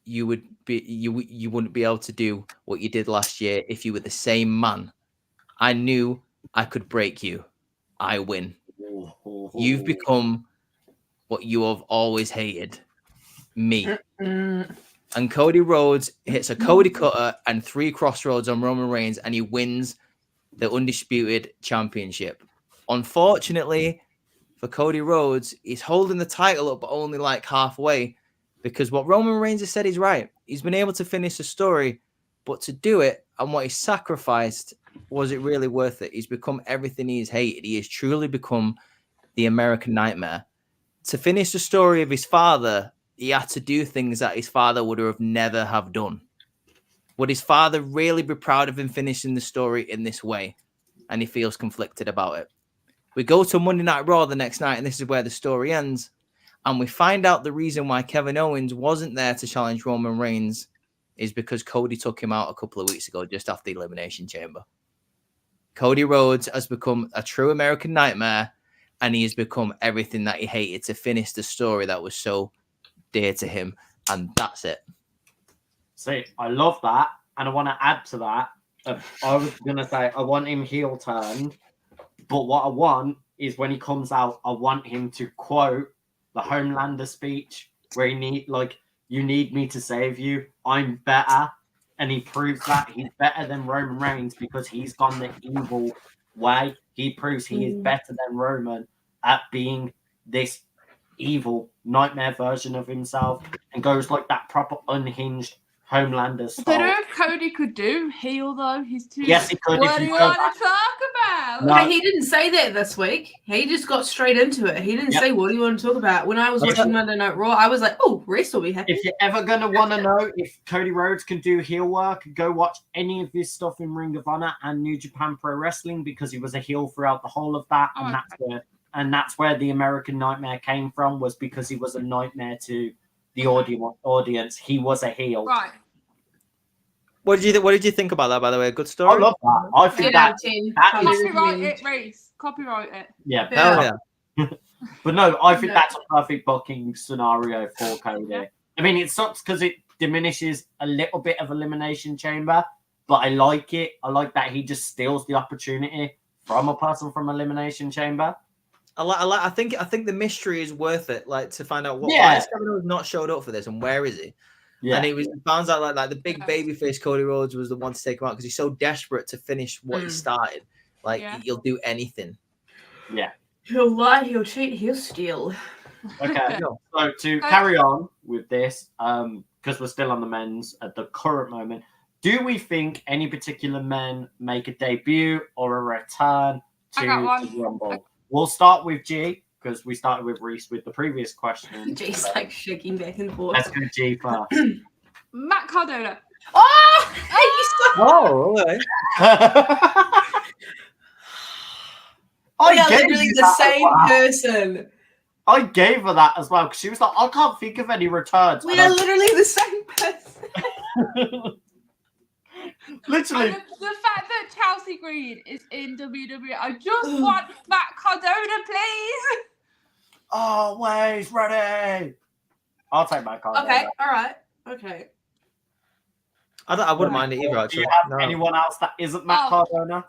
you wouldn't be able to do what you did last year if you were the same man. I knew I could break you. I win. You've become what you have always hated. Me. And Cody Rhodes hits a Cody Cutter and 3 crossroads on Roman Reigns, and he wins the Undisputed Championship. Unfortunately for Cody Rhodes, he's holding the title up, but only like halfway, because what Roman Reigns has said is right. He's been able to finish the story, but to do it and what he sacrificed, was it really worth it? He's become everything he's hated. He has truly become the American Nightmare. To finish the story of his father, he had to do things that his father would have never have done. Would his father really be proud of him finishing the story in this way? And he feels conflicted about it. We go to Monday Night Raw the next night, and this is where the story ends. And we find out the reason why Kevin Owens wasn't there to challenge Roman Reigns is because Cody took him out a couple of weeks ago, just after the Elimination Chamber. Cody Rhodes has become a true American nightmare, and he has become everything that he hated to finish the story that was so dear to him, and that's it. See, I love that, and I want to add to that. I was gonna say I want him heel turned, but what I want is when he comes out, I want him to quote the Homelander speech where you need me to save you. I'm better, and he proves that he's better than Roman Reigns because he's gone the evil way. He proves he is better than Roman at being this evil nightmare version of himself, and goes like that proper unhinged Homelander style. I don't know if Cody could do heel though. He's too. Yes, he could. What do you want to talk about? No. Okay, he didn't say that this week. He just got straight into it. He didn't say, what do you want to talk about? When I was watching Monday Night Raw, I was like, oh, Rest will be happy. If you're ever going to want to know if Cody Rhodes can do heel work, go watch any of his stuff in Ring of Honor and New Japan Pro Wrestling, because he was a heel throughout the whole of that. And that's where the American Nightmare came from, was because he was a nightmare to the audience. He was a heel. Right. What did you think about that, by the way? Good story? I love that. I think that is... Copyright it, Reese. Copyright it. Yeah. But no, I think that's a perfect booking scenario for Cody. I mean, it sucks because it diminishes a little bit of Elimination Chamber, but I like it. I like that he just steals the opportunity from a person from Elimination Chamber. I think the mystery is worth it, like to find out why has Kevin Owens not showed up for this and where is he? Yeah. And it sounds like the big babyface Cody Rhodes was the one to take him out because he's so desperate to finish what he started. Like he'll do anything. Yeah. He'll lie, he'll cheat, he'll steal. Okay. So to carry on with this, because we're still on the men's at the current moment, do we think any particular men make a debut or a return to the Rumble? We'll start with G. because we started with Reese with the previous question. G's like shaking back and forth. Let's go G first. Matt Cardona. Oh! Oh, okay. We are gave literally you the that same as well. person. I gave her that as well because she was like, I can't think of any returns. We And are literally the same person. literally. And the fact that Chelsea Green is in WWE, I just want Matt Cardona, please. Always ready. I'll take my card. Okay, all right. Okay. I wouldn't mind it either, Do actually. you have No. anyone else that isn't Matt Oh. Cardona?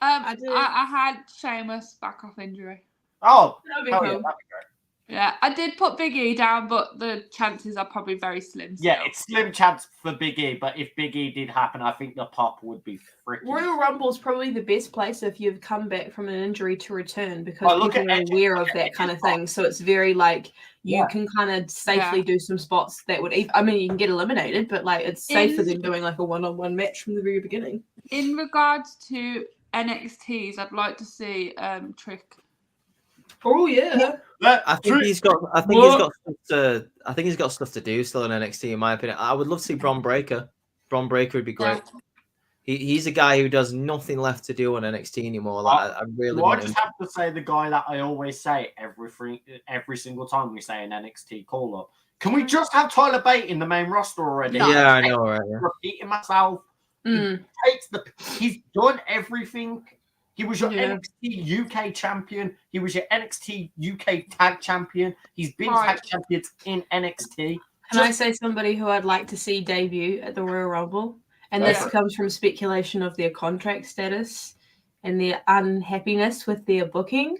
I do. had Sheamus back off injury. Oh, That'd be hell cool. yeah, that'd be great. Yeah, I did put Big E down, but the chances are probably very slim. Yeah, still. it's slim chance for Big E, but if Big E did happen, I think the pop would be freaking. Royal Rumble is probably the best place if you've come back from an injury to return because Well, look people at are Edge's- aware look of at that Edge's kind of spot. thing. So it's very like you Yeah. can kind of safely Yeah. do some spots that would. I mean, you can get eliminated, but like it's safer In- than doing like a one-on-one match from the very beginning. In regards to NXTs, I'd like to see Trick. Oh yeah. I think he's got. I think he's got. Stuff to, I think he's got stuff to do still in NXT, in my opinion. I would love to see Bron Breakker. Bron Breakker would be great. He's a guy who does nothing left to do on NXT anymore. Like, I really Well, I want him. just have to say the guy that I always say every single time we say an NXT call up. Can we just have Tyler Bate in the main roster already? Yeah, I know, right? Yeah. Repeating myself. Mm. He's done everything. He was your Yeah. NXT UK champion. He was your NXT UK tag champion. He's been Right. tag champions in NXT. Can I say somebody who I'd like to see debut at the Royal Rumble? And Go this for it. comes from speculation of their contract status and their unhappiness with their booking.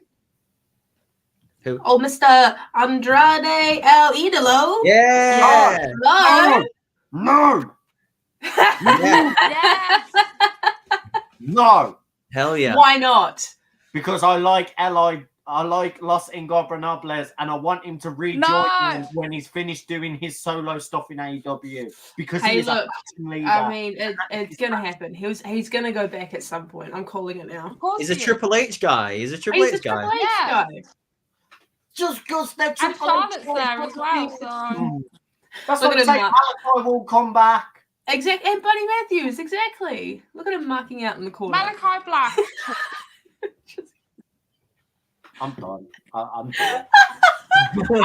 Who? Oh, Mr. Andrade El Idolo. Yeah. Hello. No, Yeah. Yes. no, Hell yeah. Why not? because I like Los Ingobernables, and I want him to rejoin No. me when he's finished doing his solo stuff in AEW because Hey, he is look, a team leader. I mean, it's going to happen. He's going to go back at some point. I'm calling it now. Of course He's a he is. Triple H guy. He's a Triple He's a H guy. Triple H Yeah. guy. just because they're And Triple Charlotte's H there as well, so That's Look what at I'm him, saying. Mark. Malachi will come back. Exactly. And Buddy Matthews, exactly. Look at him marking out in the corner. Malachi Black. I'm done. I'm done.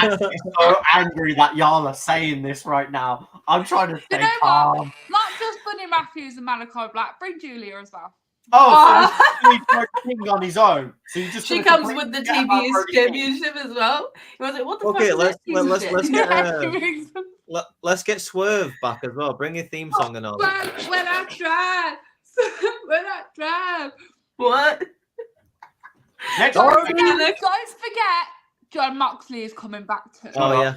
I'm so angry that y'all are saying this right now. I'm trying to stay know what? calm. Not just Buddy Matthews and Malachi Black. Bring Julia as well. Oh, so he's doing King on his own. So you just She gonna comes with completely the forget about TBS Brody King. championship as well. He was like, what the Okay, fuck let's is that season let's shit? get Yeah, he brings them. let's get Swerve back as well. Bring your theme song and all. When I try. When I try. What? Next Don't one. forget, John Moxley is coming back too. Oh yeah.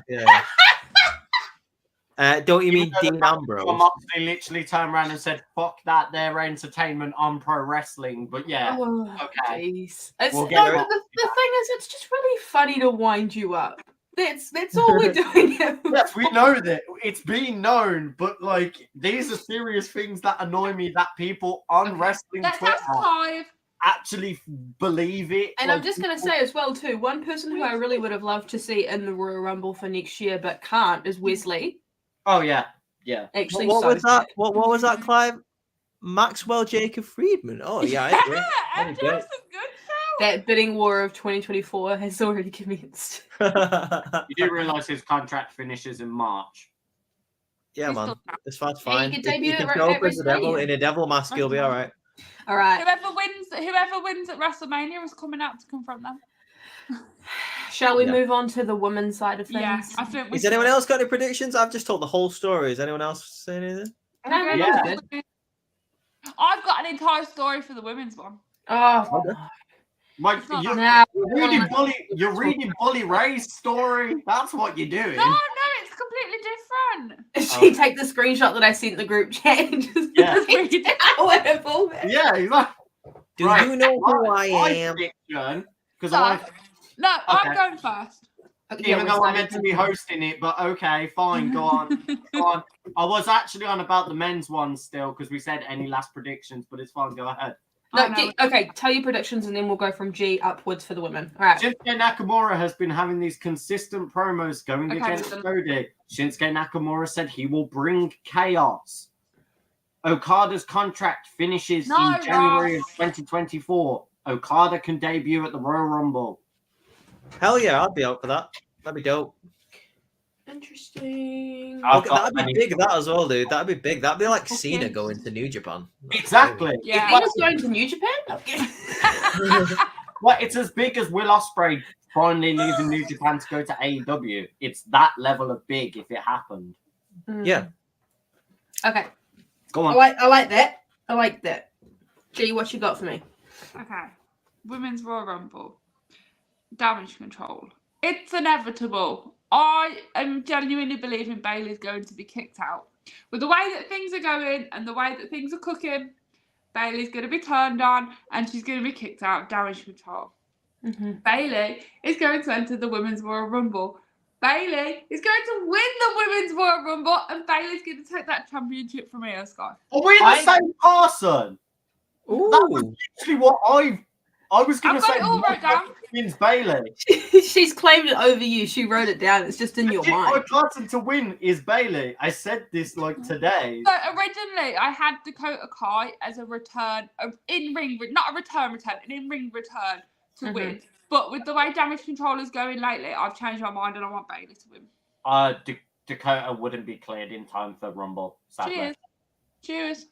Don't you mean Dean Ambrose? Moxley literally turned around and said, "Fuck that! They're entertainment on pro wrestling." But yeah, Oh, okay. jeez. It's, We'll no, get the it. thing is, it's just really funny to wind you up. That's all we're doing here. Yes, we know that it's being known, but like these are serious things that annoy me that people on wrestling Let's Twitter ask Clive. actually believe it. And Like, I'm just going to people- say as well, too, one person who I really would have loved to see in the Royal Rumble for next year but can't is Wesley. Oh yeah. Actually, What so was that? sad. What was that, Clive? Maxwell Jacob Friedman. Oh yeah, I agree. And That'd be great. Joseph Goodfellow. That bidding war of 2024 has already commenced. You do realize his contract finishes in March. Yeah, He's man. still down. It's fine. It's Yeah, you fine. can If debut you can at show up as the devil WrestleMania. in a devil mask, you'll be all right. All right. Whoever wins at WrestleMania is coming out to confront them. Shall we Yeah. move on to the women's side of things? Yeah, I think we Is anyone else got any predictions? I've just told the whole story. Is anyone else saying anything? No, no, Yeah. that's good. I've got an entire story for the women's one. Oh, Mike, It's not you're, now you're reading Bully Ray's story. That's what you're doing. No, it's completely different. she take the screenshot that I sent in the group chat and just Yeah. read it out whatever. Yeah, he's like, Do Right. you know who I my am? prediction, because No, no, Okay. I'm going first. even though I'm meant to be hosting it, but okay, fine, go on. Go on. I was actually on about the men's one still because we said any last predictions, but it's fine. Go ahead. No, I know. okay, tell your predictions and then we'll go from G upwards for the women. All right. Shinsuke Nakamura has been having these consistent promos going Okay, against then. Cody. Shinsuke Nakamura said he will bring chaos. Okada's contract finishes No, in January of Ross. 2024. Okada can debut at the Royal Rumble. Hell yeah, I'd be out for that. That'd be dope. Interesting. I've Okay, got that'd be many- big, that as well, dude. That'd be big. That'd be like Okay. Cena going to New Japan. Exactly. Yeah. Cena's going to New Japan? Well, it's as big as Will Ospreay finally leaving New Japan to go to AEW. It's that level of big if it happened. Yeah. Okay. Go I on. like that. I like that. G, what you got for me? Okay. Women's Royal Rumble. Damage control. It's inevitable. I am genuinely believing Bailey's going to be kicked out. With the way that things are going and the way that things are cooking, Bailey's going to be turned on and she's going to be kicked out of Damage control. Mm-hmm. Bailey is going to enter the Women's Royal Rumble. Bailey is going to win the Women's Royal Rumble and Bailey's going to take that championship from Io Sky. Are we the same person? That was Ooh. literally what I was going I've to got say. it all wrote down. Wins Bailey. She's claimed it over you. She wrote it down. It's just in your My mind. person to win is Bailey. I said this like today. So originally, I had Dakota Kai as a return, an in-ring return to win. But with the way Damage Control is going lately, I've changed my mind and I want Bailey to win. Dakota wouldn't be cleared in time for Rumble. Sadly. Cheers. Cheers.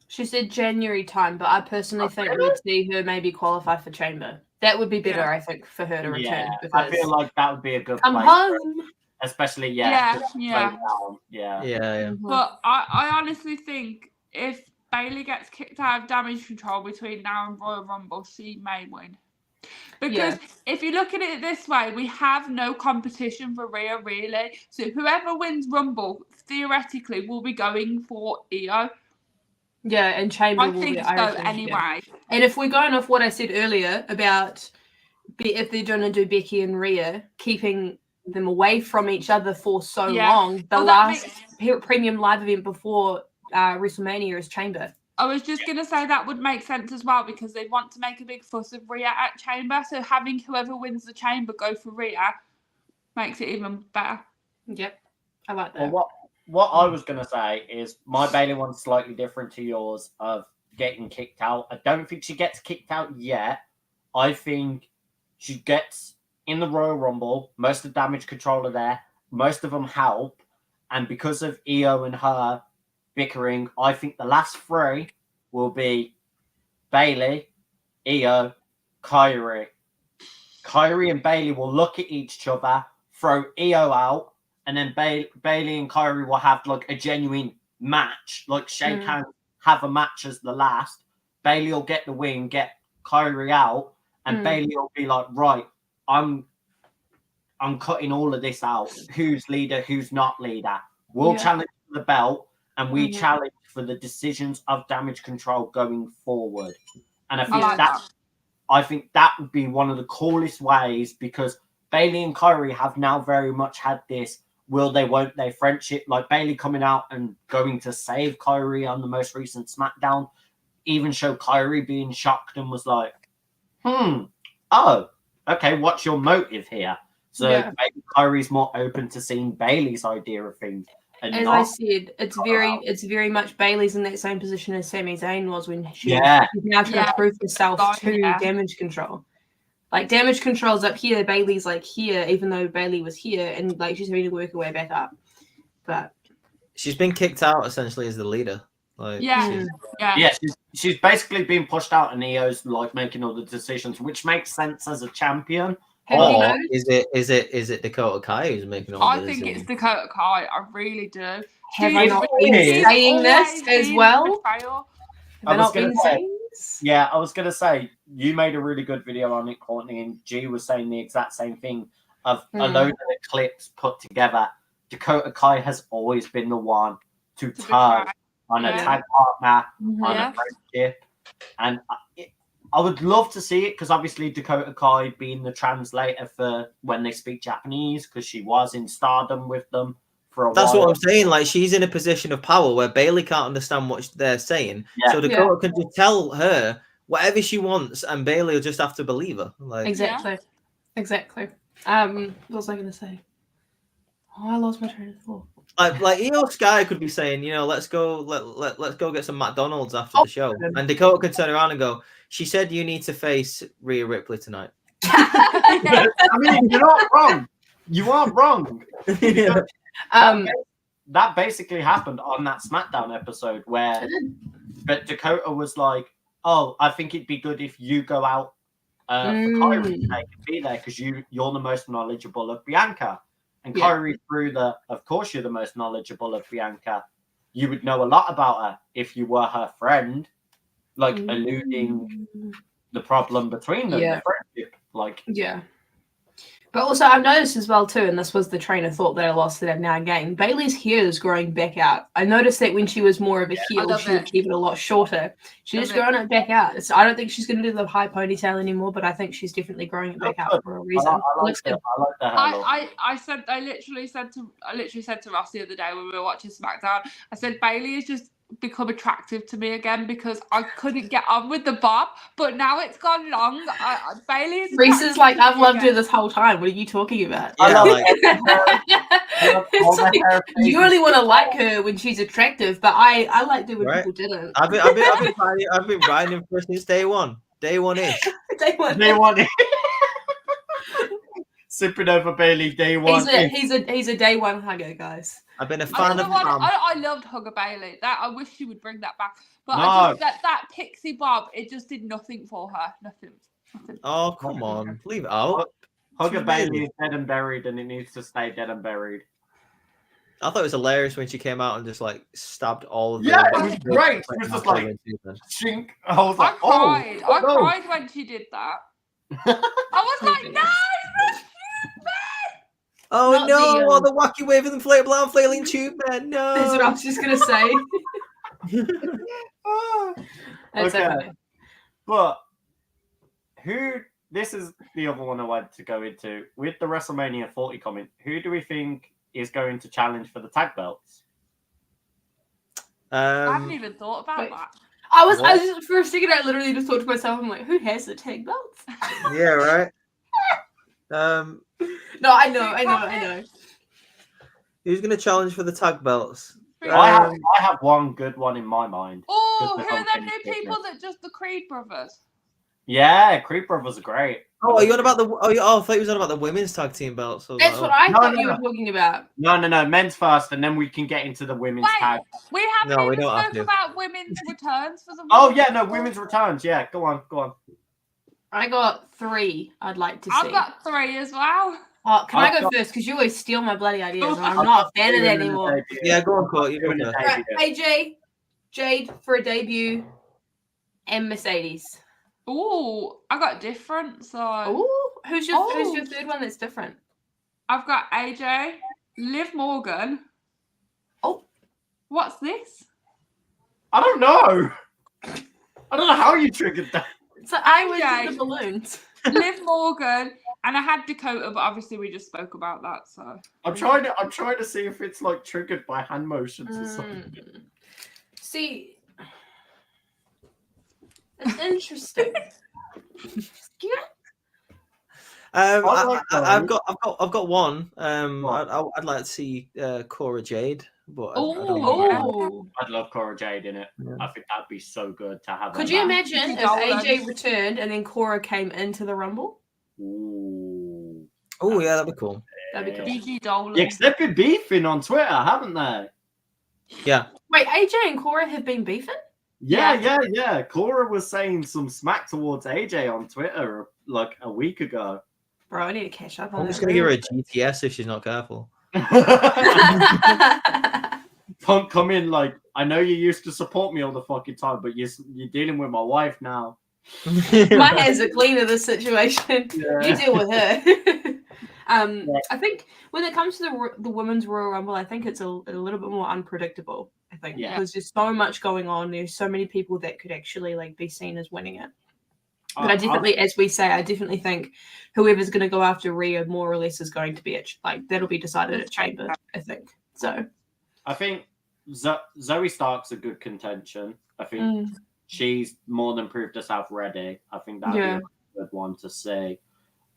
She said January time, but I personally think we'd see her maybe qualify for Chamber. That would be better, Yeah. I think, for her to return. Yeah, because I feel like that would be a good come place for her, home. especially Yeah. just slow Yeah. down. Yeah. Yeah. But I honestly think if Bailey gets kicked out of Damage Control between now and Royal Rumble, she may win. Because if you look at it this way, we have no competition for Rhea, really. So whoever wins Rumble, theoretically, will be going for Io. Yeah, and Chamber I will think be so Irish, anyway. yeah. And if we're going off what I said earlier about if they're going to do Becky and Rhea, keeping them away from each other for so long, the Well, that last premium live event before WrestleMania is Chamber. I was just going to say that would make sense as well because they want to make a big fuss of Rhea at Chamber. So having whoever wins the Chamber go for Rhea makes it even better. Yep, I like that. Well, what I was going to say is my Bailey one's slightly different to yours of getting kicked out. I don't think she gets kicked out yet. I think she gets in the Royal Rumble. Most of the Damage Control are there. Most of them help. And because of Io and her bickering, I think the last three will be Bailey, Io, Kyrie. Kyrie and Bailey will look at each other, throw Io out, and then Bailey and Kyrie will have like a genuine match, like shake hands, have a match as the last. Bailey will get the win, get Kyrie out, and Bailey will be like, right, I'm cutting all of this out. Who's leader, who's not leader? We'll challenge for the belt, and we challenge for the decisions of Damage Control going forward. And I think that would be one of the coolest ways because Bailey and Kyrie have now very much had this will they, won't they friendship. Like Bailey coming out and going to save Kyrie on the most recent SmackDown, even show Kyrie being shocked and was like, oh, okay, what's your motive here? So maybe Kyrie's more open to seeing Bailey's idea of things. And as I said, it's very much Bailey's in that same position as Sami Zayn was when she's now trying to prove herself to Damage Control. Like Damage Control's up here, Bailey's like here, even though Bailey was here, and like she's having to work her way back up. But she's been kicked out essentially as the leader. Like, she's basically been pushed out, and Io's like making all the decisions, which makes sense as a champion. Or is it Dakota Kai who's making all the decisions? I think it's Dakota Kai. I really do. Have I not been saying this as well? I was going to say, you made a really good video on it, Courtney, and G was saying the exact same thing of a load of the clips put together. Dakota Kai has always been the one to turn on a tag partner, on a friendship. And I would love to see it because obviously Dakota Kai being the translator for when they speak Japanese because she was in Stardom with them for a while. That's what I'm saying. Like she's in a position of power where Bailey can't understand what they're saying. So Dakota can just tell her whatever she wants, and Bailey will just have to believe her. Like, Exactly. What was I going to say? Oh, I lost my train of thought. like Io Sky could be saying, let's go get some McDonald's after the show, and Dakota could turn around and go, she said you need to face Rhea Ripley tonight. I mean, you're not wrong. You aren't wrong. That basically happened on that SmackDown episode where Dakota was like, "Oh, I think it'd be good if you go out for Kyrie to be there because you're the most knowledgeable of Bianca." And Kyrie threw of course you're the most knowledgeable of Bianca. You would know a lot about her if you were her friend, like alluding the problem between them, the friendship, like. Yeah. But also, I've noticed as well too, and this was the train of thought that I lost that I've now gained. Bailey's hair is growing back out. I noticed that when she was more of a heel, she would keep it a lot shorter. She's growing it back out. I don't think she's going to do the high ponytail anymore, but I think she's definitely growing it back out for a reason. I like the hair. I literally said to Ross the other day when we were watching SmackDown, I said Bailey is just become attractive to me again because I couldn't get on with the bob, but now it's gone long. Bailey is. Reese is like, I've loved her this whole time. What are you talking about? It's like, you only want to like her when she's attractive, but I liked her when people didn't. I've been riding him for since day one. Day one-ish. Day one. Sipping over Bailey day one. He's a day one hugger, guys. I've been a fan of I loved Hugger Bailey. I wish she would bring that back. But that pixie bob, it just did nothing for her. Nothing. Oh, come on. Leave it out. Hugger Bailey is dead and buried, and it needs to stay dead and buried. I thought it was hilarious when she came out and just like stabbed all of them. Yeah, it was great. It was just like chink. I was like, I cried when she did that. I was like, no. Oh no! The wacky wave of the inflatable arm flailing tube man. No, that's what I was just gonna say. Okay, but this is the other one I wanted to go into with the WrestleMania 40 comment. Who do we think is going to challenge for the tag belts? I haven't even thought about that. I was for a second. I literally just thought to myself, I'm like, who has the tag belts? Yeah, right. No, I know. Who's going to challenge for the tag belts? I have one good one in my mind. Oh, who are the new people that just the Creed brothers? Yeah, Creed brothers are great. Oh, are you on about the? I thought you was on about the women's tag team belts. That's what I thought you were talking about. No, men's first, and then we can get into the women's tag. We haven't even spoken about women's returns for the. Oh yeah, no, women's returns. Yeah, go on. I got 3. I'd like to see. I've got 3 as well. Oh, can I go first? Because you always steal my bloody ideas. And I'm not a fan of that anymore. Yeah, go on, Court. You go first. Right, AJ, Jade for a debut, and Mercedes. Ooh, I got different. So. Ooh, who's your third one that's different? I've got AJ, Liv Morgan. Oh, what's this? I don't know. I don't know how you triggered that. So I was with the balloons. Liv Morgan, and I had Dakota, but obviously we just spoke about that. So I'm trying to see if it's like triggered by hand motions or something. See, it's interesting. I've got one. I'd like to see Cora Jade, but I'd love Cora Jade in it. Yeah. I think that'd be so good to have. Could you imagine if AJ returned and then Cora came into the Rumble? Ooh. Oh yeah, that'd be cool. That'd be cool. Gigi Dolan. Yeah, they've been beefing on Twitter, haven't they? Yeah. Wait, AJ and Cora have been beefing? Yeah. Cora was saying some smack towards AJ on Twitter like a week ago. Bro, I need to catch up on I'm just gonna give her a GTS if she's not careful. Punk come in like, I know you used to support me all the fucking time, but you're dealing with my wife now. My hands are clean in this situation. Yeah. You deal with her. I think when it comes to the women's Royal Rumble, I think it's a little bit more unpredictable. I think because there's so much going on. There's so many people that could actually like be seen as winning it. But I definitely, as we say, I definitely think whoever's going to go after Rhea more or less is going to be that'll be decided at Chamber. I think so. I think Zoe Stark's a good contention. I think she's more than proved herself ready. I think that'd be a good one to see.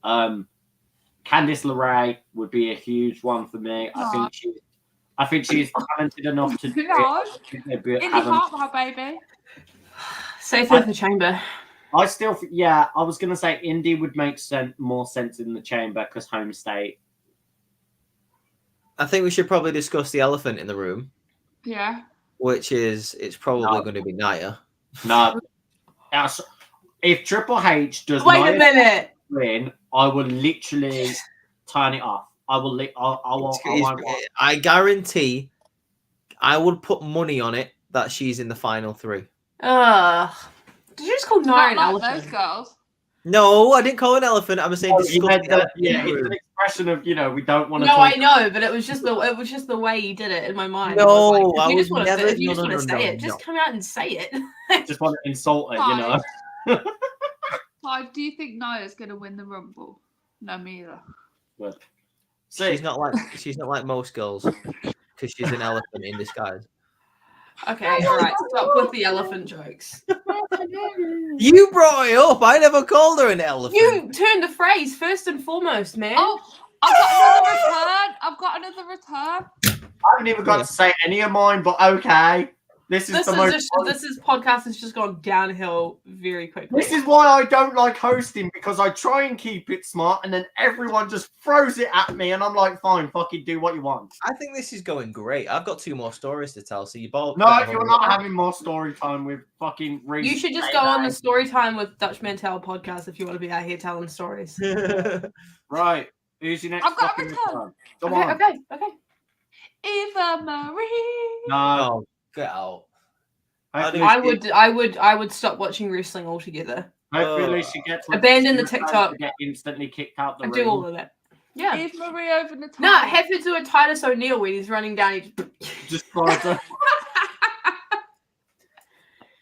Candice LeRae would be a huge one for me. I think she's talented enough to do it. Indie Hot, baby. Safe with the chamber. I still, I was gonna say Indy would make more sense in the chamber because home state. I think we should probably discuss the elephant in the room. Yeah. Which is, it's probably going to be Nia. No. If Triple H does Wait a minute. win, I will literally turn it off. I guarantee I would put money on it that she's in the final 3. Did you just call Nia an elephant? Those girls. No, I didn't call it an elephant. I'm saying it's an expression of we don't want to. No, I know, but it was just the way you did it in my mind. No, if you just want to say it, just come out and say it. Just want to insult it, Clive, do you think Nia's going to win the Rumble? No, me either. But she's not like most girls because she's an elephant in disguise. Okay, all right. Stop with the elephant jokes. You brought it up. I never called her an elephant. You turned the phrase first and foremost, man. Oh, I've got another return. I haven't even got to say any of mine, but okay. This podcast has just gone downhill very quickly. This is why I don't like hosting, because I try and keep it smart and then everyone just throws it at me and I'm like, fine, fucking do what you want. I think this is going great. I've got 2 more stories to tell, so you both... No, if you're not having more story time with fucking... You should just go on the story time with Dutch Mantel podcast if you want to be out here telling stories. Right. Who's your next? I've got a return. Okay. Eva Marie. No. Get out. I would stop watching wrestling altogether. Hopefully she gets abandon the TikTok. Get instantly kicked out the ring. Do all of it. Yeah. Eva Marie over the top. No, have to do a Titus O'Neil when he's running down. Just try to.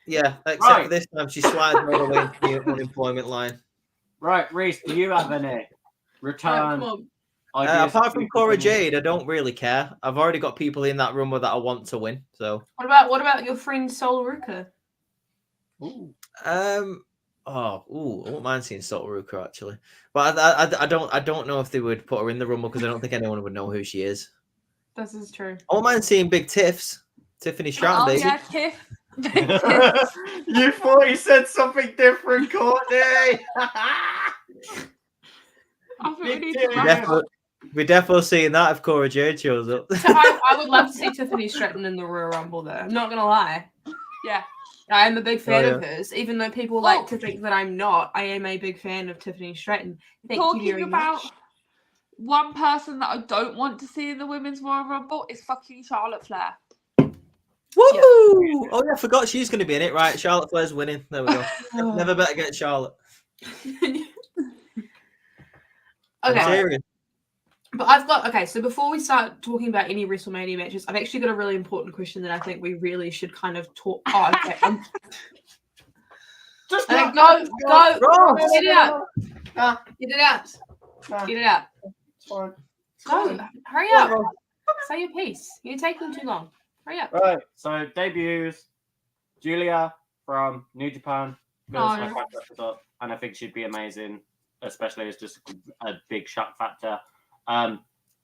Yeah, except for this time she slides all the way into the unemployment line. Right, Reese, do you have any return? Apart from Cora Jade, I don't really care. I've already got people in that Rumble that I want to win. So what about your friend Sol Ruka? I wouldn't mind seeing Sol Ruka actually, but I don't know if they would put her in the Rumble because I don't think anyone would know who she is. This is true. I wouldn't mind seeing Big Tiffs, Tiffany Stratton, baby. Yeah, Tiff. You thought he said something different, Courtney. We're definitely seeing that if Cora Jade shows up. So I would love to see Tiffany Stratton in the Royal Rumble, though. I'm not going to lie. Yeah. I am a big fan of hers, even though people like to think that I'm not. I am a big fan of Tiffany Stratton. Thank you very much. One person that I don't want to see in the Women's Royal Rumble is fucking Charlotte Flair. Woo! Yeah. Oh, yeah, I forgot she's going to be in it. Right, Charlotte Flair's winning. There we go. Never bet against Charlotte. Okay. But I've got so before we start talking about any WrestleMania matches, I've actually got a really important question that I think we really should kind of talk. Oh, okay. Just go. Get it out. Get it out. Get it out. It's fine. Go. Hurry up. Say your piece. You're taking too long. Hurry up. Right. So debuts Julia from New Japan. And I think she'd be amazing, especially as just a big shock factor.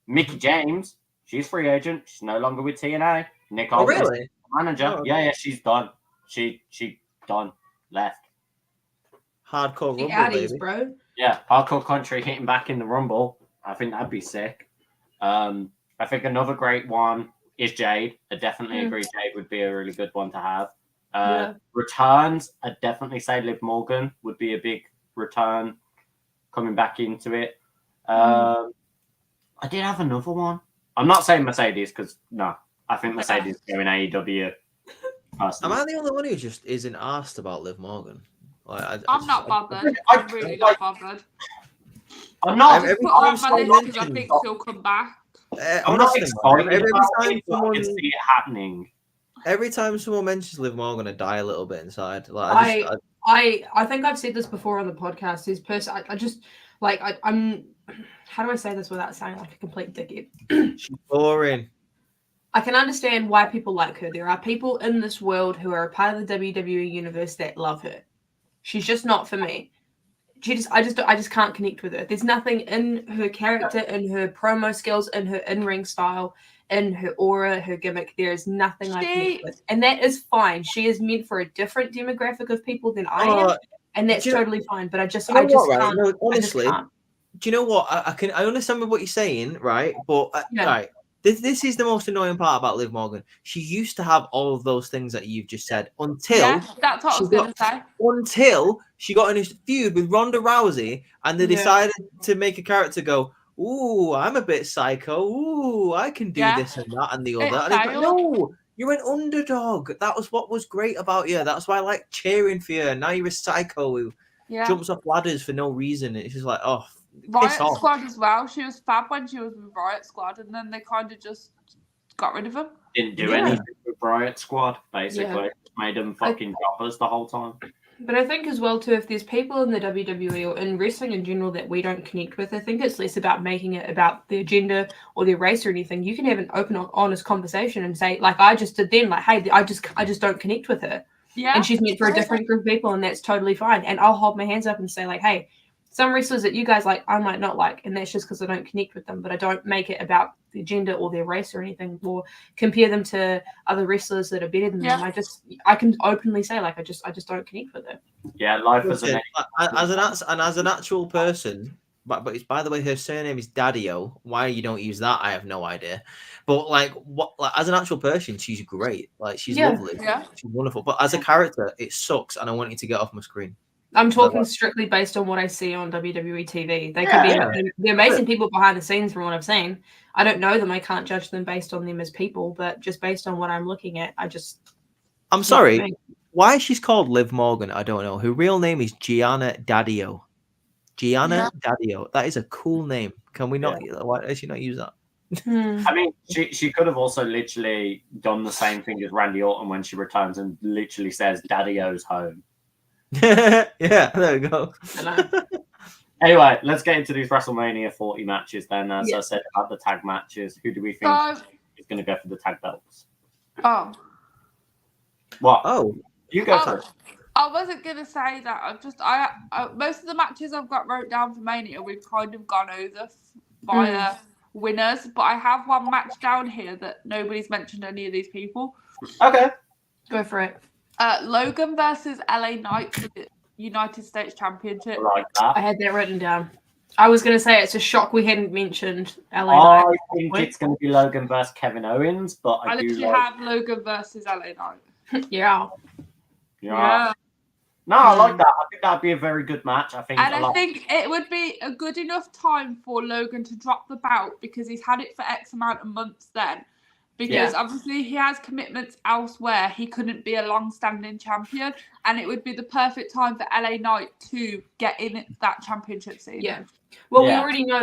Mickey James, she's free agent. She's no longer with TNA. Nick Aldis, really? Manager. Oh, okay. Yeah, she's done. She done. Left. Hardcore Rumble, Addies, baby. Bro. Yeah, hardcore country hitting back in the Rumble. I think that'd be sick. I think another great one is Jade. I definitely agree Jade would be a really good one to have. Returns, I'd definitely say Liv Morgan would be a big return coming back into it. I did have another one. I'm not saying Mercedes because no, I think Mercedes is going AEW. Am I the only one who just isn't asked about Liv Morgan? Like, I'm not bothered. I'm really not bothered. I'm not. I put her on my list because I think she'll come back. I'm not excited. Every time someone can see it happening. Every time someone mentions Liv Morgan, I die a little bit inside. Like I think I've said this before on the podcast. This person, I just like I'm. How do I say this without sounding like a complete dickhead? She's boring. I can understand why people like her. There are people in this world who are a part of the WWE universe that love her. She's just not for me. I just can't connect with her. There's nothing in her character, in her promo skills, in her in-ring style, in her aura, her gimmick. There is nothing I connect with, and that is fine. She is meant for a different demographic of people than I am, and that's totally fine. But I just can't. No, honestly, I just can't. do you know what? I understand what you're saying, right? But right, this is the most annoying part about Liv Morgan. She used to have all of those things that you've just said until that's what I was going to say. Until she got in a feud with Ronda Rousey, and they decided to make a character go, "Ooh, I'm a bit psycho. Ooh, I can do this and that and the other." And it's like, no, you're an underdog. That was what was great about you. That's why I like cheering for you. And now you're a psycho who jumps off ladders for no reason. It's just like, oh. Riot Squad as well. She was fab when she was with Riot Squad, and then they kind of just got rid of them. Didn't do anything with Riot Squad, basically. Just made them fucking jobbers the whole time. But I think as well, too, if there's people in the WWE or in wrestling in general that we don't connect with, I think it's less about making it about their gender or their race or anything. You can have an open, honest conversation and say, like I just did then, like, hey, I just don't connect with her. Yeah. And she's meant for a different group of people, and that's totally fine. And I'll hold my hands up and say, like, hey, some wrestlers that you guys like, I might not like, and that's just because I don't connect with them. But I don't make it about their gender or their race or anything, or compare them to other wrestlers that are better than them. I can openly say, like, I just don't connect with it. Yeah, life as an actual person. But it's, by the way, her surname is Daddio. Why you don't use that, I have no idea. But like, as an actual person, she's great. Like, she's lovely. Yeah, she's wonderful. But as a character, it sucks, and I want you to get off my screen. I'm talking strictly based on what I see on WWE TV. They could be they're amazing people behind the scenes from what I've seen. I don't know them. I can't judge them based on them as people, but just based on what I'm looking at, I'm sorry. Why she's called Liv Morgan, I don't know. Her real name is Gianna Daddio. Daddio. That is a cool name. Can we not? Why does she not use that? I mean, she could have also literally done the same thing as Randy Orton when she returns and literally says Daddy-O's home. Yeah, there we go. Anyway, let's get into these WrestleMania 40 matches then. As I said about the tag matches, who do we think is going to go for the tag belts? Oh. What? Oh. You go first. I wasn't going to say that. I most of the matches I've got wrote down for Mania, we've kind of gone over via winners, but I have one match down here that nobody's mentioned any of these people. Okay. Go for it. Logan versus LA Knight for the United States Championship. Like that. I had that written down. I was going to say it's a shock we hadn't mentioned LA Knight. I think it's going to be Logan versus Kevin Owens, but I literally have Logan versus LA Knight. Yeah. No, I like that. I think that'd be a very good match. I think it would be a good enough time for Logan to drop the belt because he's had it for X amount of months then. Because obviously he has commitments elsewhere. He couldn't be a long-standing champion. And it would be the perfect time for LA Knight to get in that championship scene. Yeah. Well, we already know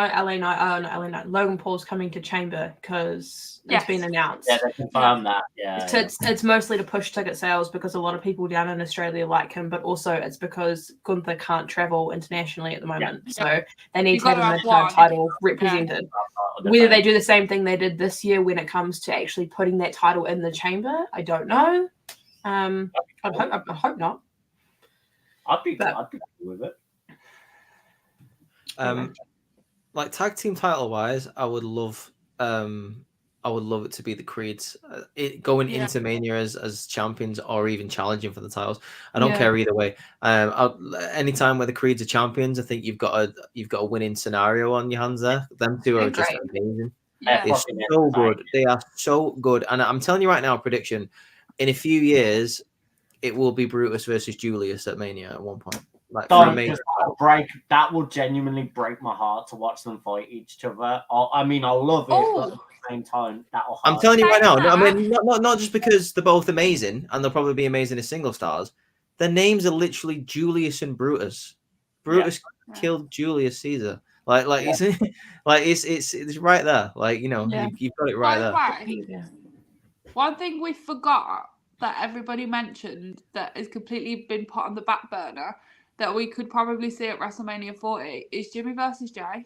LA Knight, Logan Paul's coming to Chamber because it's been announced. Yeah, they confirmed that. Yeah. It's mostly to push ticket sales because a lot of people down in Australia like him, but also it's because Gunther can't travel internationally at the moment. Yeah. So they need to have a mid-card title represented. Yeah. Whether they do the same thing they did this year when it comes to actually putting that title in the Chamber, I don't know. I hope not. I'd be cool with it. Like tag team title wise, I would love it to be the Creeds going into Mania as champions or even challenging for the titles. I don't care either way. Anytime where the Creeds are champions, I think you've got a winning scenario on your hands there. Them two are just amazing. Yeah. They're so good. They are so good. And I'm telling you right now, prediction, in a few years, it will be Brutus versus Julius at Mania at one point. That would genuinely break my heart to watch them fight each other. I mean, I'll love it, but at the same time, that'll hurt. I'm telling you right now. I mean, not just because they're both amazing and they'll probably be amazing as single stars. Their names are literally Julius and Brutus. Brutus killed Julius Caesar. It's right there. Like, you know, you've got it right there. One thing we forgot that everybody mentioned that has completely been put on the back burner that we could probably see at WrestleMania 40 is Jimmy versus Jay.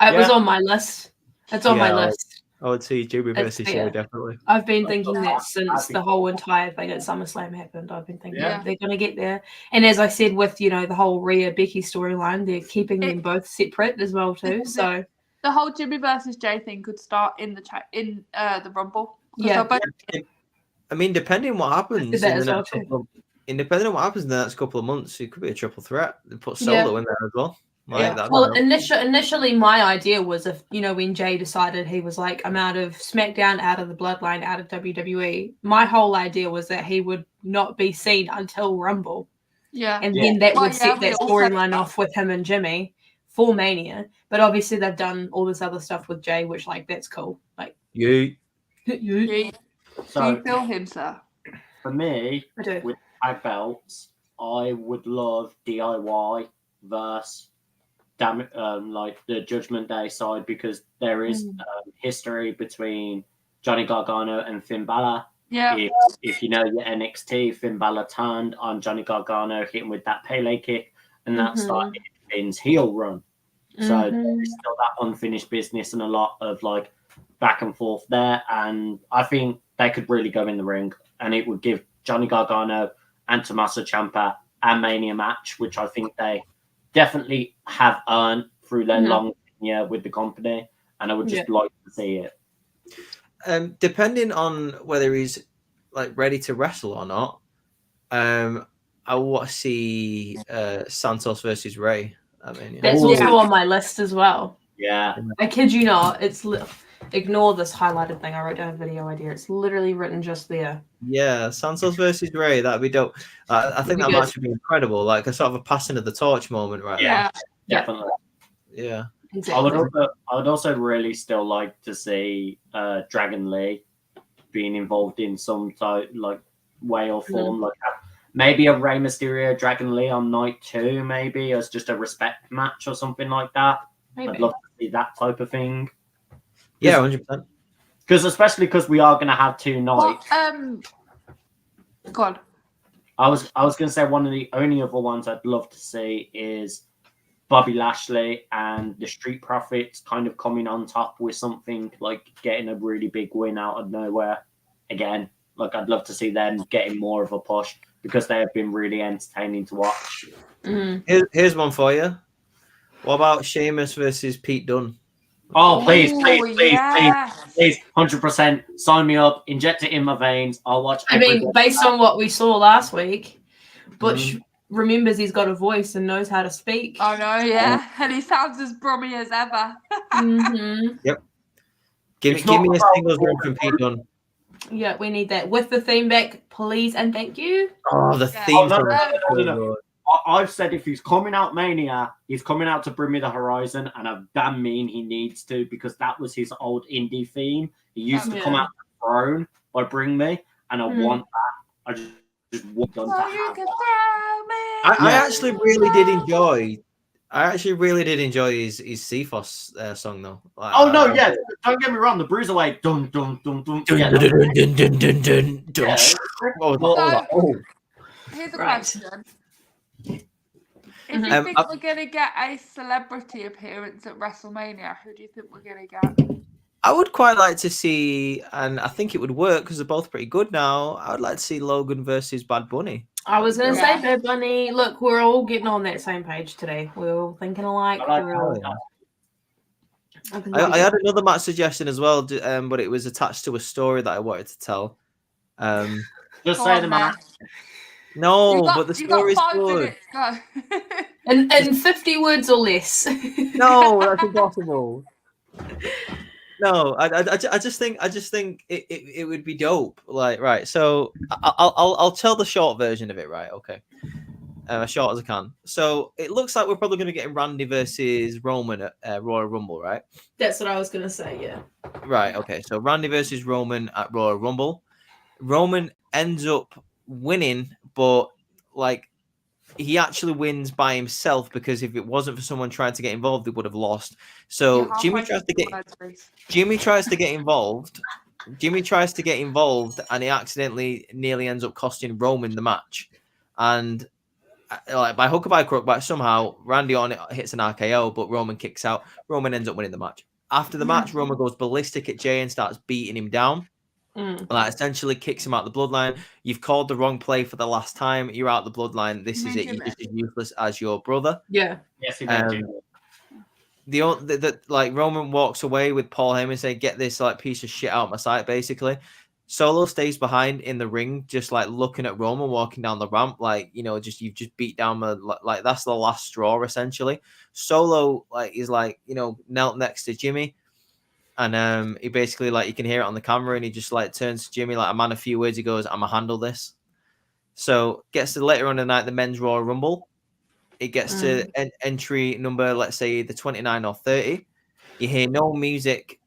It was on my list. It's on my list. I would see Jimmy That's versus fair. Shay definitely. I've been thinking that since the whole entire thing at SummerSlam happened. I've been thinking Yeah. they're going to get there. And as I said, with the whole Rhea Becky storyline, they're keeping them both separate as well too. So The whole Jimmy versus Jay thing could start in the Rumble. 'Cause Yeah. they'll both- I mean, depending what happens that in as the well, next too. depending on what happens in the next couple of months, it could be a triple threat. They put Solo in there as well. Like, that Well, might help. initially, my idea was if when Jay decided he was like, I'm out of SmackDown, out of the Bloodline, out of WWE. My whole idea was that he would not be seen until Rumble, yeah. and then that Well, would set we that all said storyline that. off with him and Jimmy for Mania. But obviously, they've done all this other stuff with Jay, which that's cool. Like, You. Do you So feel him, sir? for me, I do. with tag belts, I would love DIY versus like the Judgment Day side, because there is history between Johnny Gargano and Finn Balor. Yeah. If you know your NXT, Finn Balor turned on Johnny Gargano, hit him with that Pele kick, and that started Finn's heel run. So there's still that unfinished business and a lot of like back and forth there. And I think they could really go in the ring, and it would give Johnny Gargano and Tommaso Ciampa a Mania match, which I think they definitely have earned through their long tenure with the company. And I would just like to see it. Depending on whether he's like ready to wrestle or not, I want to see Santos versus Ray. I mean, That's also on my list as well. Yeah. I kid you not. It's ignore this highlighted thing. I wrote down a video idea. It's literally written just there. Yeah, Santos versus Ray. That'd be dope. I think that match would be incredible. Like a sort of a passing of the torch moment, right? Yeah. Definitely. Yeah. Exactly. I would also really still like to see Dragon Lee being involved in some type like way or form, like maybe a Rey Mysterio Dragon Lee on night 2, maybe as just a respect match or something like that. Maybe. I'd love to see that type of thing. Yeah, 100%. Especially because we are going to have 2 nights. God. I was going to say one of the only other ones I'd love to see is Bobby Lashley and the Street Profits kind of coming on top with something, like getting a really big win out of nowhere again. Like, I'd love to see them getting more of a push because they have been really entertaining to watch. Here's one for you. What about Sheamus versus Pete Dunne? Oh, please, Ooh, please, yes. please, 100%. Sign me up. Inject it in my veins. I'll watch. I mean, based on what we saw last week, Butch remembers he's got a voice and knows how to speak. I know, yeah. And he sounds as brummy as ever. Yep. Give me a singles run from Pete Dunne. Yeah, we need that. With the theme back, please and thank you. Oh, the Yeah. theme. No. I've said if he's coming out Mania, he's coming out to Bring Me the Horizon, and I damn mean he needs to, because that was his old indie theme. He used to come out thrown by Bring Me, and I want that. I just want done to Oh, you have can that. throw me. I actually really did enjoy. His CFOS song though. Like, Oh no, yeah. Don't get me wrong. The Bruiserweight, dun dun dun dun. Dun, Yeah, dun, dun, dun, dun, dun, dun, dun. yeah. Oh, So, here's a Right. question. If you think we're going to get a celebrity appearance at WrestleMania, who do you think we're going to get? I would quite like to see, and I think it would work because they're both pretty good now. I would like to see Logan versus Bad Bunny. I was going to say Bad Bunny. Look, we're all getting on that same page today. We're all thinking alike. I had another match suggestion as well, but it was attached to a story that I wanted to tell. Just say the man. No, but the story's good. Go. in 50 words or less. No, that's impossible. No, I just think it would be dope. Like, right, so I'll tell the short version of it. Right, okay, as short as I can. So it looks like we're probably going to get Randy versus Roman at Royal Rumble, right? That's what I was going to say. Yeah. Right. Okay. So Randy versus Roman at Royal Rumble. Roman ends up winning, but like he actually wins by himself, because if it wasn't for someone trying to get involved, they would have lost. So Jimmy tries to get involved. Jimmy tries to get involved, and he accidentally nearly ends up costing Roman the match. And like by hook or by crook, but somehow Randy Orton hits an RKO, but Roman kicks out. Roman ends up winning the match. After the match, Roman goes ballistic at Jay and starts beating him down. Like essentially kicks him out the bloodline. You've called the wrong play for the last time. You're out the bloodline. This is it. You're just as useless as your brother. Yeah. Yes, he did. Like Roman walks away with Paul Heyman saying, "Get this like piece of shit out of my sight." Basically, Solo stays behind in the ring, just like looking at Roman walking down the ramp, like you've just beat down like that's the last straw essentially. Solo is knelt next to Jimmy. And he basically you can hear it on the camera, and he just turns to Jimmy like a man of few words. He goes, "I'ma handle this." So gets to later on in the night the men's Royal Rumble. It gets to entry number, let's say the 29 or 30. You hear no music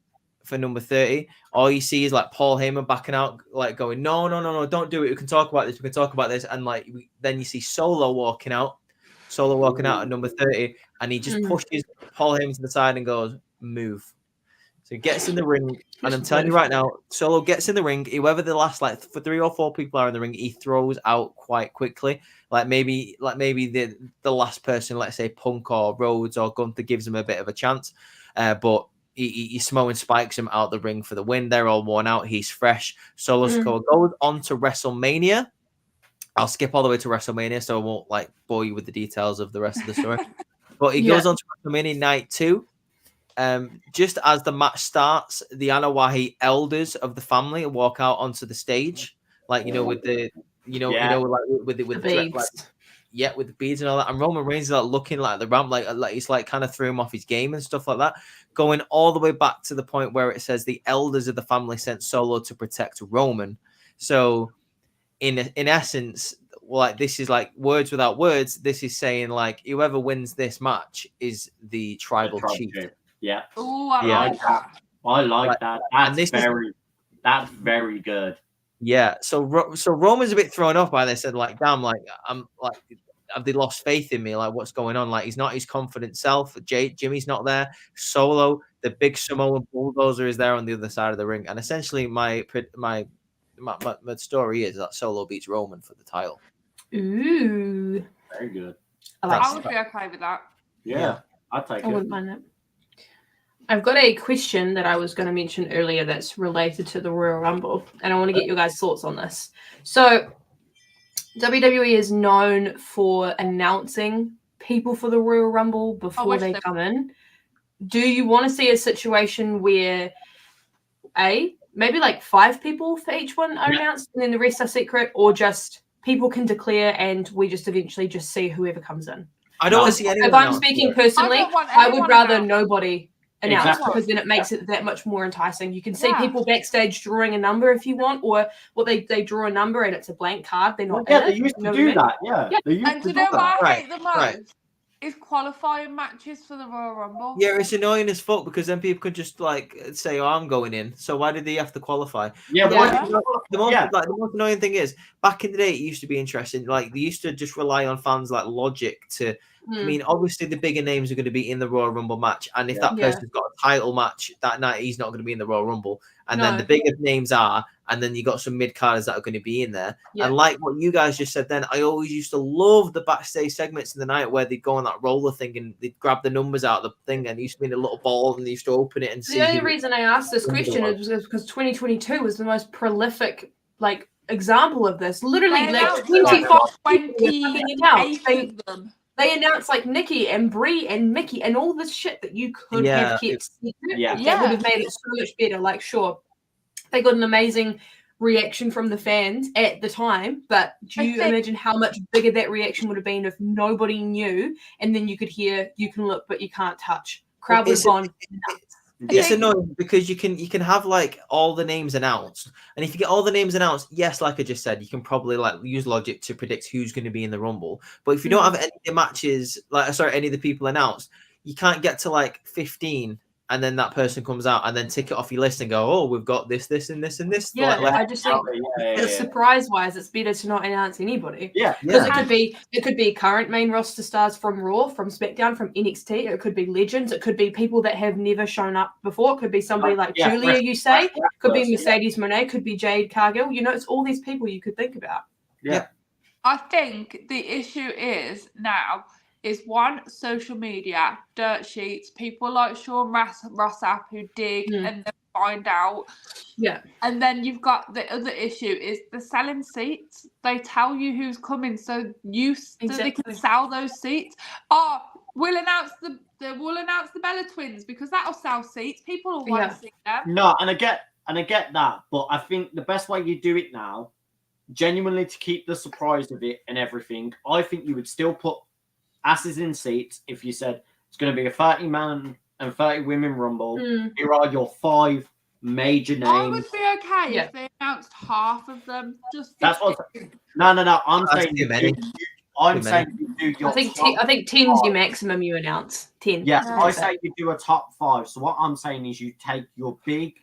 for number 30. All you see is Paul Heyman backing out, going, "No, don't do it. We can talk about this. We can talk about this." And then you see Solo walking out at number 30, and he just pushes Paul Heyman to the side and goes, "Move." So he gets in the ring, and I'm telling you right now, Solo gets in the ring. Whoever the last for 3 or 4 people are in the ring, he throws out quite quickly. Maybe the last person, let's say Punk or Rhodes or Gunther, gives him a bit of a chance. But he Samoan spikes him out the ring for the win. They're all worn out. He's fresh. Solo Sikoa goes on to WrestleMania. I'll skip all the way to WrestleMania, so I won't bore you with the details of the rest of the story. But he goes on to WrestleMania night 2. Just as the match starts, the Anawahi elders of the family walk out onto the stage, with the with the beads. With the beads and all that. And Roman Reigns is looking at the ramp, he's kind of threw him off his game and stuff like that, going all the way back to the point where it says the elders of the family sent Solo to protect Roman. So in essence, this is words without words. This is saying whoever wins this match is the tribal chief. Yeah. Oh, I like that. I like that. That's very good. Yeah. So Roman's a bit thrown off by this. Said damn, have they lost faith in me? What's going on? He's not his confident self. Jimmy's not there. Solo, the big Samoan bulldozer, is there on the other side of the ring. And essentially, my story is that Solo beats Roman for the title. Ooh. Very good. I would be okay with that. Yeah. I'd take it. I wouldn't mind that. I've got a question that I was going to mention earlier that's related to the Royal Rumble, and I want to get your guys' thoughts on this. So, WWE is known for announcing people for the Royal Rumble before they come in. Do you want to see a situation where, maybe 5 people for each one are announced, and then the rest are secret, or just people can declare and we just eventually just see whoever comes in? I don't want to see anyone. If I'm speaking personally, I would rather nobody announced because then it makes it that much more enticing. You can see people backstage drawing a number if you want, or they draw a number and it's a blank card. They're not. They used to do that. Yeah. And do you know what I hate the most? Is qualifying matches for the Royal Rumble. Yeah, it's annoying as fuck because then people could just say, "Oh, I'm going in." So why did they have to qualify? Yeah, the most annoying thing is back in the day it used to be interesting. They used to just rely on fans logic to. I mean, obviously the bigger names are going to be in the Royal Rumble match, and if that person's got a title match that night, he's not going to be in the Royal Rumble. And then the bigger names are, and then you got some mid-carders that are going to be in there. Yeah. And like what you guys just said then, I always used to love the backstage segments in the night where they'd go on that roller thing and they'd grab the numbers out of the thing and it used to be in a little ball and they used to open it and see. The only reason I asked this question is because 2022 was the most prolific, example of this. Literally, 25 They announced Nikki and Brie and Mickey and all this shit that you could have kept secret. That would have made it so much better. Sure, they got an amazing reaction from the fans at the time, but do you imagine how much bigger that reaction would have been if nobody knew? And then you could hear, "You can look, but you can't touch." Crowd would have gone nuts. It's annoying because you can have all the names announced, and if you get all the names announced, yes, like I just said, you can probably use logic to predict who's going to be in the Rumble. But if you don't have any of the matches, any of the people announced, you can't get to 15, and then that person comes out and then tick it off your list and go, "Oh, we've got this, this, and this, and this." Yeah, I just think surprise-wise, it's better to not announce anybody. Yeah, because it could be current main roster stars from Raw, from SmackDown, from NXT. It could be legends. It could be people that have never shown up before. It could be somebody like Julia, you say. Could be Mercedes Moné. Could be Jade Cargill. It's all these people you could think about. Yeah. I think the issue is now is one, social media, dirt sheets, people like Sean Rossap who dig and then find out. Yeah. And then you've got the other issue is the selling seats. They tell you who's coming, so they can sell those seats. Oh, we'll announce the Bella Twins because that'll sell seats. People will want to see them. No, and I get that, but I think the best way you do it now, genuinely to keep the surprise of it and everything, I think you would still put asses in seats if you said it's going to be a 30-man and 30 women rumble. Here are your 5 major names. I would be okay if they announced half of them. Just that's what. No. I'm saying you do your. I think 10's your maximum you announce. 10. Yeah, I say you do a top 5. So what I'm saying is you take your big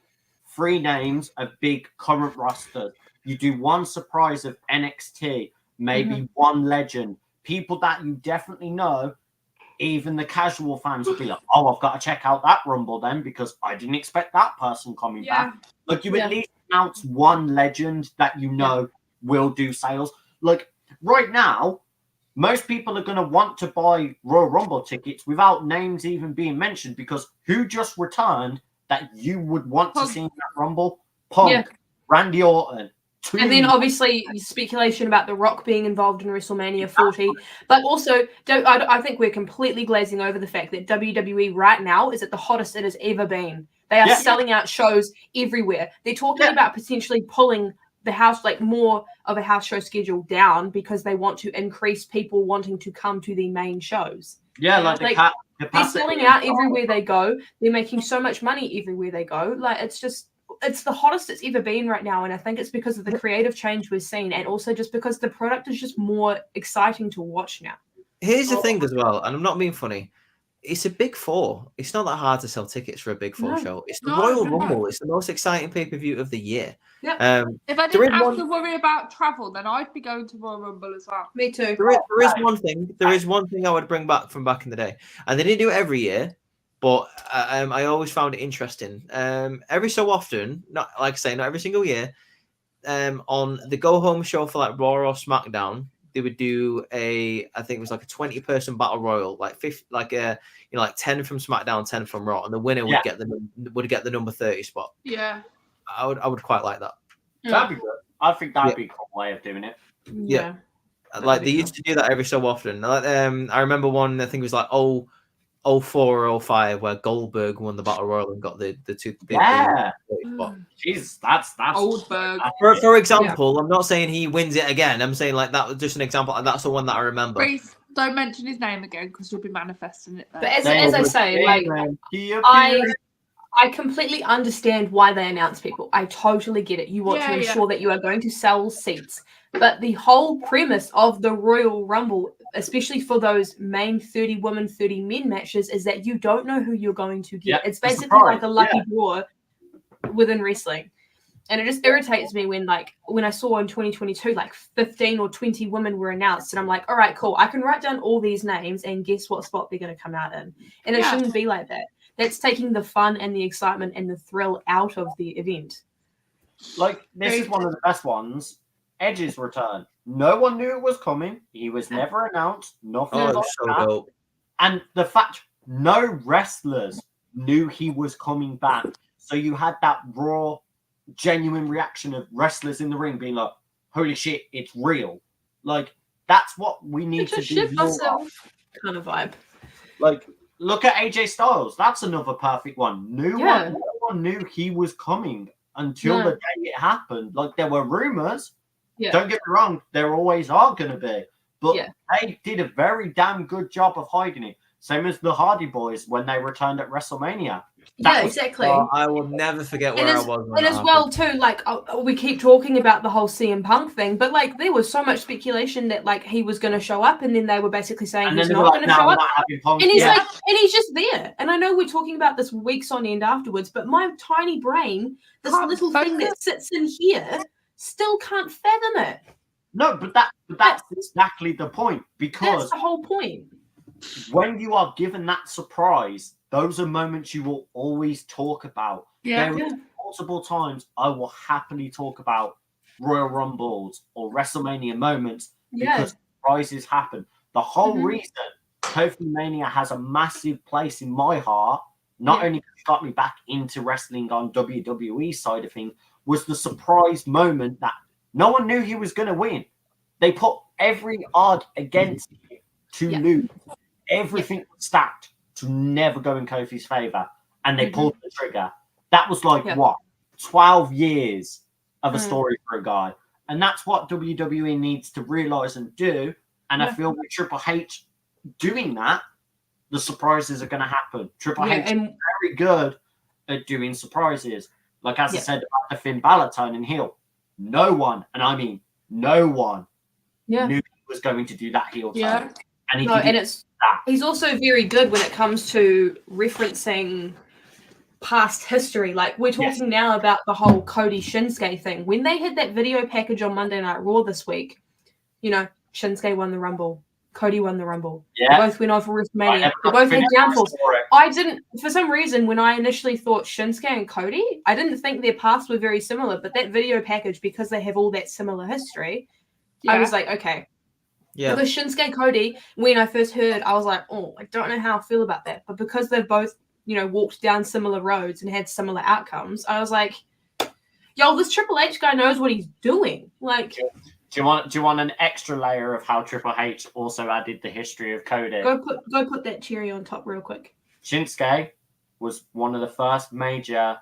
3 names of big current rosters. You do 1 surprise of NXT, maybe 1 legend, people that you definitely know. Even the casual fans will be like, "Oh, I've got to check out that Rumble then because I didn't expect that person coming back." Like you at least announce 1 legend that you know will do sales. Like right now, most people are going to want to buy Royal Rumble tickets without names even being mentioned because who just returned that you would want to see in that Rumble? Punk, Randy Orton. And then obviously speculation about The Rock being involved in WrestleMania 40. But also, I think we're completely glazing over the fact that WWE right now is at the hottest it has ever been. They are selling out shows everywhere. They're talking about potentially pulling the house, like more of a house show schedule down because they want to increase people wanting to come to the main shows. Yeah, like they're selling out everywhere they go. They're making so much money everywhere they go. Like it's the hottest it's ever been right now, and I think it's because of the creative change we've seen, and also just because the product is just more exciting to watch now. Here's the thing as well, and I'm not being funny. It's a Big 4. It's not that hard to sell tickets for a Big 4 show. It's the Royal Rumble. It's the most exciting pay-per-view of the year. Yeah. If I didn't have to worry about travel, then I'd be going to Royal Rumble as well. Me too. There is one thing. There is one thing I would bring back from back in the day, and they didn't do it every year. But I always found it interesting. Every so often, not every single year, on the go home show for like Raw or SmackDown, they would do I think it was like a 20-person battle royal, like 10 from SmackDown, 10 from Raw, and the winner would get the number 30 spot. Yeah, I would quite like that. That'd be good. I think that'd be a cool way of doing it. Yeah. Like they used to do that every so often. Like, I remember one. I think it was like 04 or 05 where Goldberg won the battle royal and got the 2 spot. Jesus, that's Goldberg. For example, I'm not saying he wins it again. I'm saying like that was just an example. That's the one that I remember. Reese, don't mention his name again because you'll be manifesting it there. But as I say, like I completely understand why they announce people. I totally get it. You want to ensure that you are going to sell seats. But the whole premise of the Royal Rumble, especially for those main 30 women, 30 men matches, is that you don't know who you're going to get. It's basically like a lucky draw within wrestling. And it just irritates me when I saw in 2022, like 15 or 20 women were announced. And I'm like, all right, cool. I can write down all these names and guess what spot they're going to come out in. And it shouldn't be like that. That's taking the fun and the excitement and the thrill out of the event. Like, this is one of the best ones. Edge's return. No one knew it was coming. He was never announced. Nothing. Oh, it was so dope. And the fact no wrestlers knew he was coming back. So you had that raw, genuine reaction of wrestlers in the ring being like, holy shit, it's real. Like, that's what we need to do more of. Kind of vibe. Like, look at AJ Styles. That's another perfect one. No one knew he was coming until the day it happened. Like, there were rumors. Yeah. Don't get me wrong, there always are going to be. But they did a very damn good job of hiding it. Same as the Hardy Boys when they returned at WrestleMania. Exactly. I will never forget where I was. And as well, too, like, we keep talking about the whole CM Punk thing, but, like, there was so much speculation that, like, he was going to show up, and then they were basically saying he's not going to show up. And he's like, and he's just there. And I know we're talking about this weeks on end afterwards, but my tiny brain, this little thing that sits in here, still can't fathom it. No, but that's exactly the point. Because that's the whole point. When you are given that surprise, those are moments you will always talk about. There are multiple times I will happily talk about Royal Rumbles or WrestleMania moments because surprises happen. The whole reason Kofi Mania has a massive place in my heart. Not only because it got me back into wrestling on WWE side of things, was the surprise moment that no one knew he was going to win. They put every odd against him to lose. Everything was stacked to never go in Kofi's favor, and they pulled the trigger. That was like what 12 years of a story for a guy, and that's what WWE needs to realize and do. And I feel with Triple H doing that, the surprises are going to happen. Triple H is very good at doing surprises. Like as I said about the Finn Balor turning heel, no one, and I mean no one, knew he was going to do that heel turn. And he's also very good when it comes to referencing past history. Like we're talking now about the whole Cody Shinsuke thing. When they had that video package on Monday Night Raw this week, you know, Shinsuke won the Rumble. Cody won the Rumble. They both went on for Wrestlemania. They both had downfalls. I didn't, for some reason, when I initially thought Shinsuke and Cody, I didn't think their paths were very similar. But that video package, because they have all that similar history, I was like, okay. Yeah. Because Shinsuke Cody, when I first heard, I was like, oh, I don't know how I feel about that. But because they've both, you know, walked down similar roads and had similar outcomes, I was like, yo, this Triple H guy knows what he's doing. Like, do you want an extra layer of how Triple H also added the history of Cody? Go put that cherry on top real quick. Shinsuke was one of the first major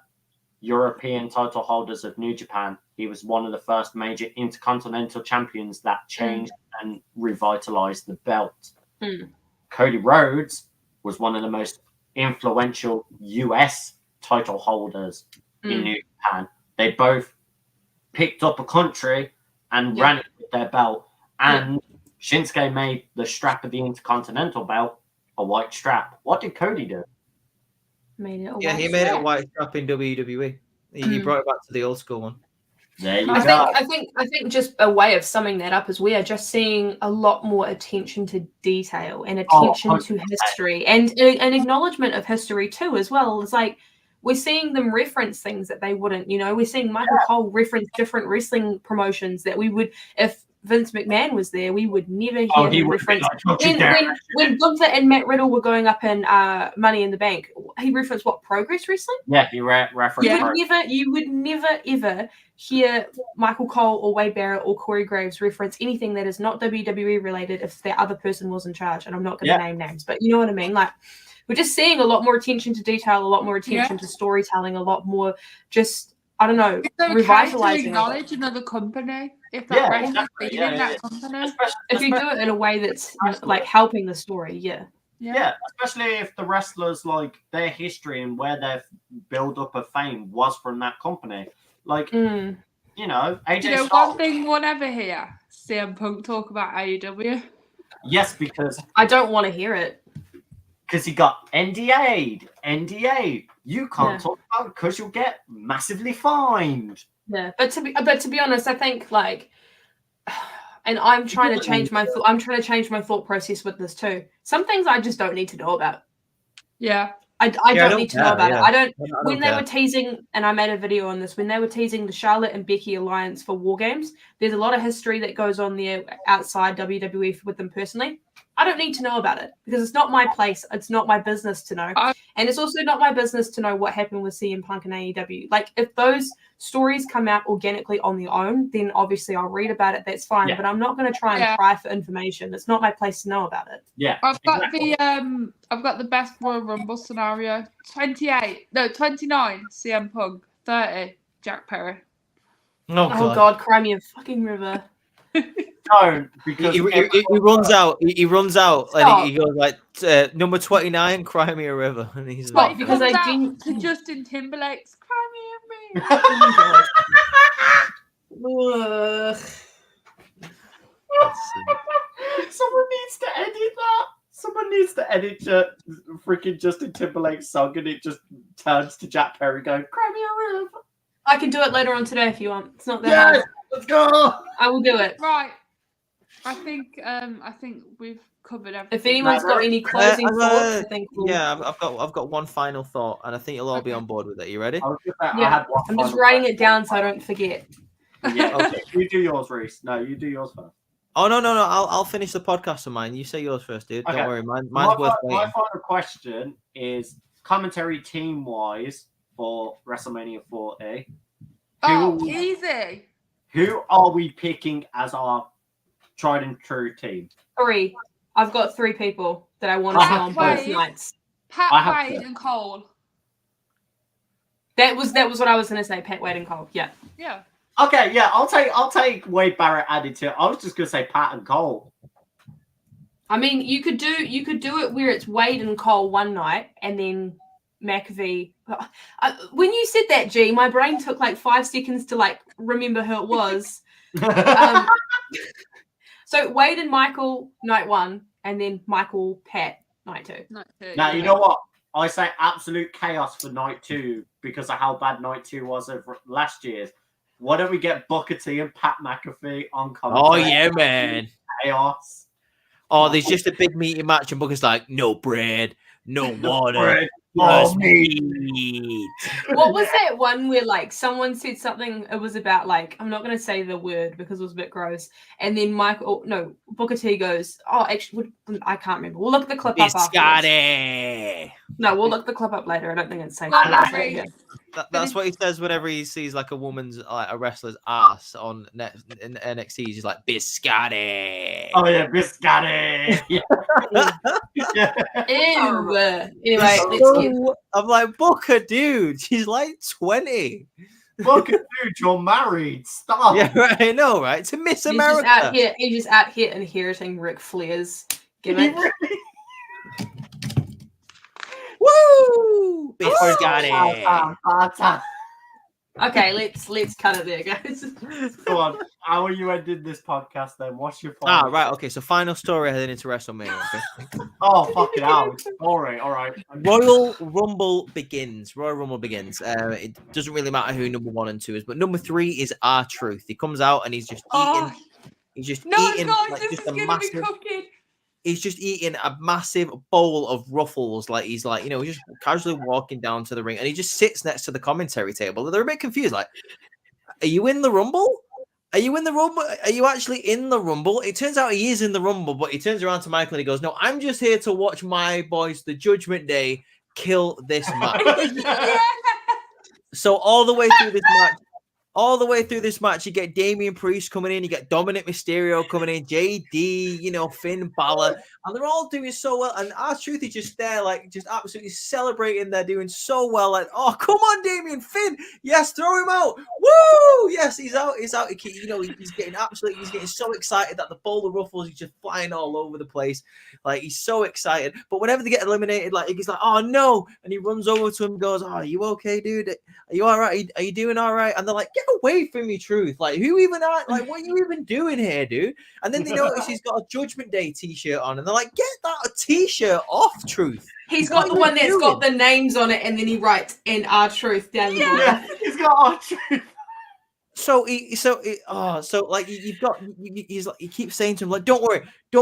European title holders of New Japan. He was one of the first major intercontinental champions that changed and revitalized the belt. Cody Rhodes was one of the most influential US title holders in New Japan. They both picked up a country and ran it with their belt. And Shinsuke made the strap of the Intercontinental belt a white strap. What did Cody do? He made it a white strap in WWE. He brought it back to the old school one. There you go. I think just a way of summing that up is we are just seeing a lot more attention to detail and attention to history and an acknowledgement of history too as well. It's like we're seeing them reference things that they wouldn't, you know, we're seeing Michael Cole reference different wrestling promotions that we would, if Vince McMahon was there, we would never hear him reference. When Gunther and Matt Riddle were going up in Money in the Bank, he referenced what, Progress Wrestling? Yeah, he referenced. You would never ever hear Michael Cole or Wade Barrett or Corey Graves reference anything that is not WWE related if the other person was in charge. And I'm not going to name names, but you know what I mean? Like, we're just seeing a lot more attention to detail, a lot more attention to storytelling, a lot more just, I don't know, revitalizing. Acknowledge another company if that wrestler's leaving that company. If you do it in a way that's like helping the story, Yeah, especially if the wrestlers, like, their history and where their build-up of fame was from that company. Like, you know, AJ You know, Styles, one thing we'll never hear CM Punk talk about AEW. yes, because I don't want to hear it. Because he got NDA'd. NDA. You can't talk about it because you'll get massively fined. Yeah, but to be honest, I think like, and I'm trying to change my thought process with this too. Some things I just don't need to know about. Yeah. I don't need to know about it. I don't. When they were teasing, and I made a video on this, when they were teasing the Charlotte and Becky alliance for War Games, there's a lot of history that goes on there outside WWE with them personally. I don't need to know about it because it's not my place. It's not my business to know. And it's also not my business to know what happened with CM Punk and AEW. Like, if those stories come out organically on their own, then obviously I'll read about it. That's fine. But I'm not going to try and pry for information. It's not my place to know about it. Yeah. I've got the best Royal Rumble scenario. 29 CM Punk, 30 Jack Perry. Oh God, cry me a fucking river. Don't, because he runs out. He runs out and he goes like number 29, Cry Me a River, and he's like, because to Justin Timberlake's Cry Me a River. Someone needs to edit that. Someone needs to edit freaking Justin Timberlake's song, and it just turns to Jack Perry going, "Cry me a river." I can do it later on today if you want. It's not that hard. Let's go. I will do it. Right. I think we've covered everything. If anyone's got any closing thoughts, I think I've got one final thought, and I think you'll all be on board with it. You ready? I'm just writing it down so I don't forget. Yeah. Okay. You do yours, Reese. No, you do yours first. Oh no. I'll finish the podcast on mine. You say yours first, dude. Okay. Don't worry. Mine's My worth waiting. final question is commentary team wise for WrestleMania 40. Oh, easy. Who are we picking as our tried and true team? 3. I've got 3 people that I want to see on both Wait. nights. I have Pat, Wade, to. and Cole. That was what I was going to say. Pat, Wade, and Cole. Yeah. Yeah. Okay, yeah, I'll take Wade Barrett added to it. I was just gonna say Pat and Cole. I mean, you could do it where it's Wade and Cole one night, and then McAfee. When you said that, G, my brain took like 5 seconds to like remember who it was. So Wade and Michael night 1, and then Michael Pat night 2. Now you know what? I say absolute chaos for night 2 because of how bad night 2 was of last year's. Why don't we get Booker T and Pat McAfee on commentary? Oh yeah, man. Chaos. Oh, there's just a big meaty match, and Booker's like, no bread, no water, Bread, just oh, meat. meat. What was that one where like someone said something? It was about like, I'm not going to say the word because it was a bit gross. And then Booker T goes, oh, actually, I can't remember. We'll look the clip up afterwards. Biscotti. No, we'll look the clip up later. I don't think it's safe. That's what he says whenever he sees like a woman's, like a wrestler's ass on in NXT. He's just like, biscotti. Oh yeah, biscotti. Yeah. Ew. Anyway, let's get. I'm like, Booker, dude, she's like 20. Booker, dude, you're married. Stop. Yeah, right, I know, right? To Miss America. He's just out here inheriting Ric Flair's gimmick. Woo! Biscotti. Okay, let's cut it there, guys. Go on. How are you ending this podcast then? What's your final? Right, okay. So final story heading into WrestleMania. Okay? Oh, fucking hell. All right. Royal Rumble begins. It doesn't really matter who number 1 and 2 is, but number 3 is R-Truth. He comes out and he's just eating. He's just eating like, this just is a gonna massive. be cooking. He's just eating a massive bowl of ruffles. Like he's like, just casually walking down to the ring, and he just sits next to the commentary table. They're a bit confused. Like, are you in the Rumble? Are you in the Rumble? Are you actually in the Rumble? It turns out he is in the Rumble, but he turns around to Michael and he goes, "No, I'm just here to watch my boys, the Judgment Day, kill this match." Yeah. So all the way through this match, you get Damian Priest coming in, you get Dominic Mysterio coming in, JD, Finn Balor, and they're all doing so well. And R-Truth is just there, like, just absolutely celebrating. They're doing so well. Like, oh, come on, Damian, Finn, yes, throw him out, woo, yes, he's out. He's getting so excited that the bowl of ruffles is just flying all over the place. Like, he's so excited. But whenever they get eliminated, like, he's like, oh no, and he runs over to him and goes, oh, are you okay, dude? Are you all right? Are you doing all right? And they're like, get away from me, Truth. Like, what are you even doing here, dude? And then they notice he's got a Judgment Day t-shirt on, and they're like, get that t-shirt off, Truth. He's got the one that's got the names on it, and then he writes "and R-Truth" down the bottom. Yeah, he's got R-Truth. He keeps saying to him, like, don't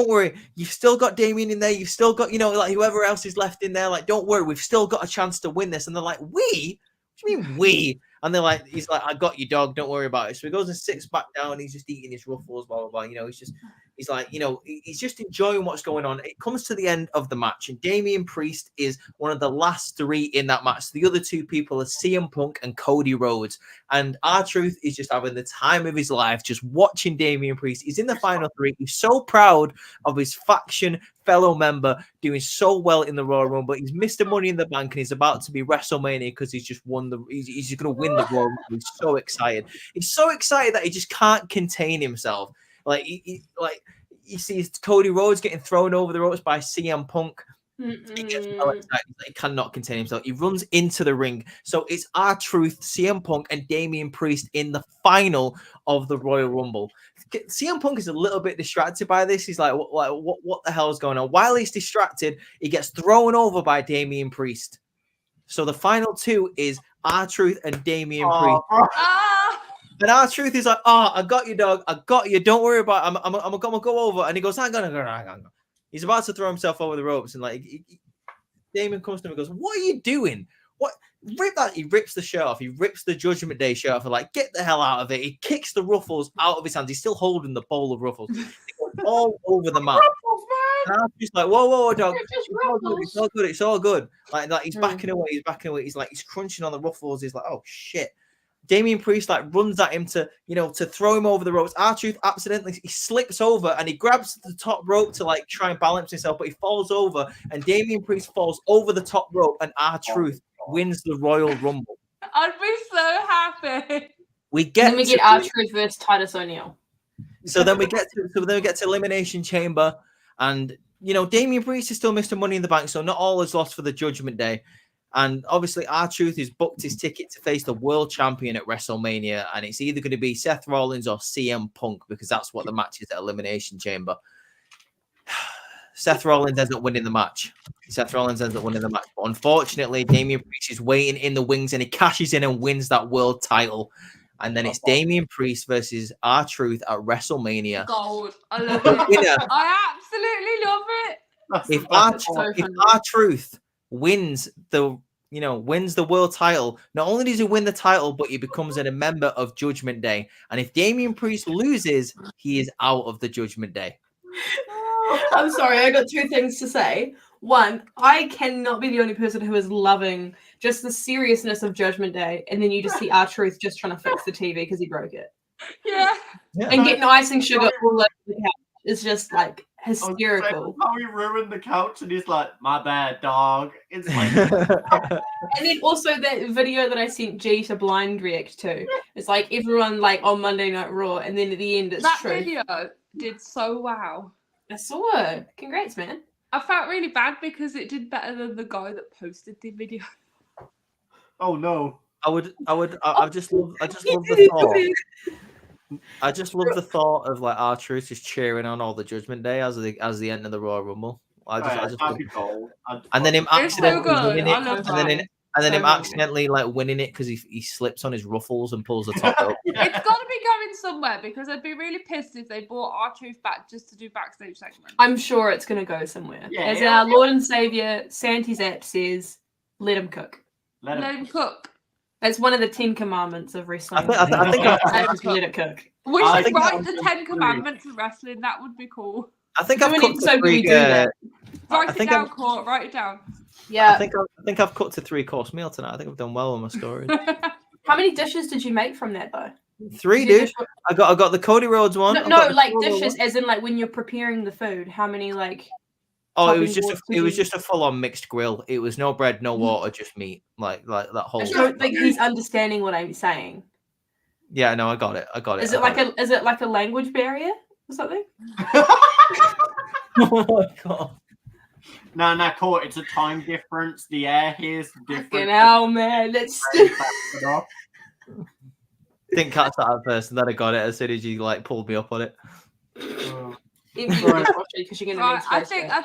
worry, you've still got Damien in there, you've still got, like, whoever else is left in there, like, don't worry, we've still got a chance to win this. And they're like, we? What do you mean we? And they're like, he's like, I got you, dog, don't worry about it. So he goes and sits back down, and he's just eating his ruffles, blah blah blah. He's like, he's just enjoying what's going on. It comes to the end of the match, and Damian Priest is one of the last 3 in that match. The other 2 people are CM Punk and Cody Rhodes. And R-Truth is just having the time of his life, just watching Damian Priest. He's in the final 3. He's so proud of his faction fellow member doing so well in the Royal Rumble. He's Mr. Money in the Bank, and he's about to be WrestleMania because he's just won he's going to win the Royal Rumble. He's so excited. He's so excited that he just can't contain himself. Like, he sees Cody Rhodes getting thrown over the ropes by CM Punk. He gets so excited. He cannot contain himself. He runs into the ring. So it's R-Truth, CM Punk, and Damian Priest in the final of the Royal Rumble. CM Punk is a little bit distracted by this. He's like, what the hell is going on? While he's distracted, he gets thrown over by Damian Priest. So the final 2 is R-Truth and Damian Priest. And R-Truth is like, oh, I got you, dog. I got you. Don't worry about it. I'm gonna go over. And he goes, hang on. He's about to throw himself over the ropes, and like Damien comes to him and goes, what are you doing? What? Rip that. He rips the shirt off. He rips the Judgment Day shirt off and like, get the hell out of it. He kicks the ruffles out of his hands. He's still holding the bowl of ruffles. He goes, all over the map. And I'm just like, whoa, dog. It's all good. It's all good. Like he's backing away. He's crunching on the ruffles. He's like, oh shit. Damian Priest like runs at him to throw him over the ropes. R-Truth accidentally he slips over and he grabs the top rope to like try and balance himself, but he falls over and Damian Priest falls over the top rope and R-Truth wins the Royal Rumble. I'd be so happy. We get R-Truth versus Titus O'Neil. So then we get to Elimination Chamber, and Damian Priest is still Mr. Money in the Bank, so not all is lost for the Judgment Day. And obviously, R-Truth has booked his ticket to face the world champion at WrestleMania, and it's either going to be Seth Rollins or CM Punk because that's what the match is at Elimination Chamber. Seth Rollins ends up winning the match. But unfortunately, Damian Priest is waiting in the wings, and he cashes in and wins that world title. And then it's Damian Priest versus R-Truth at WrestleMania. Gold. I love it. I absolutely love it. If R-Truth wins the world title, not only does he win the title, but he becomes a member of Judgment Day. And if Damian Priest loses, he is out of the Judgment Day. I'm sorry, I got two things to say. One, I cannot be the only person who is loving just the seriousness of Judgment Day, and then you just see R-Truth just trying to fix the TV because he broke it. Yeah. And getting icing sugar all over the couch is just like hysterical. How he ruined the couch and he's like, my bad, dog. It's like And then also that video that I sent G to blind react to. It's like everyone like on Monday Night Raw, and then at the end it's that true. video did so well. I saw it. Congrats, man. I felt really bad because it did better than the guy that posted the video. Oh no. I just love the thought. I just love the thought of like R-Truth just cheering on all the Judgment Day as the end of the Royal Rumble. And then him accidentally winning it, and then him accidentally like winning it because he slips on his ruffles and pulls the top rope. It's got to be going somewhere because I'd be really pissed if they brought R-Truth back just to do backstage segments. I'm sure it's going to go somewhere. Yeah, As our Lord and Savior Santi's app says, let him cook. Let him cook. That's one of the 10 commandments of wrestling. I think let it cook. We should write the 10 commandments of wrestling. That would be cool. I think I've cut to three. Write it down, Court. Write it down. Yeah. I think I've cut to 3-course meal tonight. I think I've done well on my story. How many dishes did you make from that though? 3, dude. I got the Cody Rhodes one. No, like dishes, as in like when you're preparing the food. How many like? Oh, it was just a full on mixed grill. It was no bread, no water, just meat. Like that whole. I don't think he's understanding what I'm saying. Yeah, no, I got it. Is it like a language barrier or something? Oh my god. No, Court, it's a time difference. The air here is different. Fucking hell, man. Let's Didn't catch that at first, and then I got it as soon as you like pulled me up on it. I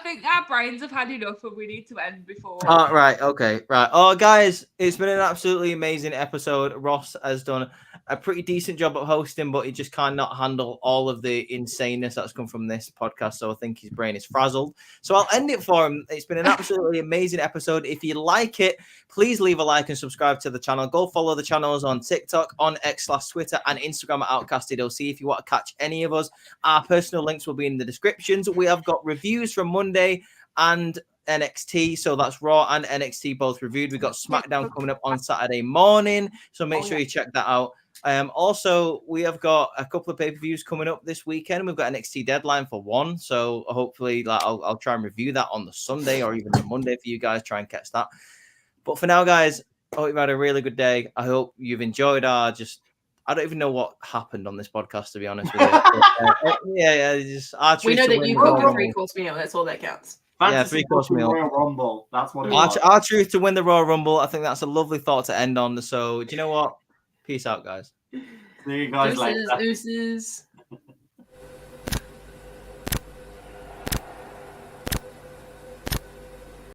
think our brains have had enough and we need to end before. Right, okay, right. Oh, guys, it's been an absolutely amazing episode. Ross has done a pretty decent job at hosting, but he just cannot handle all of the insaneness that's come from this podcast, so I think his brain is frazzled. So I'll end it for him. It's been an absolutely amazing episode. If you like it, please leave a like and subscribe to the channel. Go follow the channels on TikTok, on X/Twitter, and Instagram at OutcatsedOC if you want to catch any of us. Our personal links will be in the descriptions. We have got reviews from Monday and NXT, so that's Raw and NXT both reviewed. We got SmackDown coming up on Saturday morning, so make sure you check that out. Also, we have got a couple of pay-per-views coming up this weekend. We've got NXT Deadline for one, so hopefully I'll try and review that on the Sunday or even the Monday for you guys. Try and catch that. But for now, guys, I hope you've had a really good day. I hope you've enjoyed I don't even know what happened on this podcast, to be honest with you. We know that you cooked a 3-course meal. That's all that counts. Fantasy 3-course meal. Royal Rumble. That's what it was. R-Truth to win the Royal Rumble. I think that's a lovely thought to end on. So, do you know what? Peace out, guys. See you guys later. Deuces.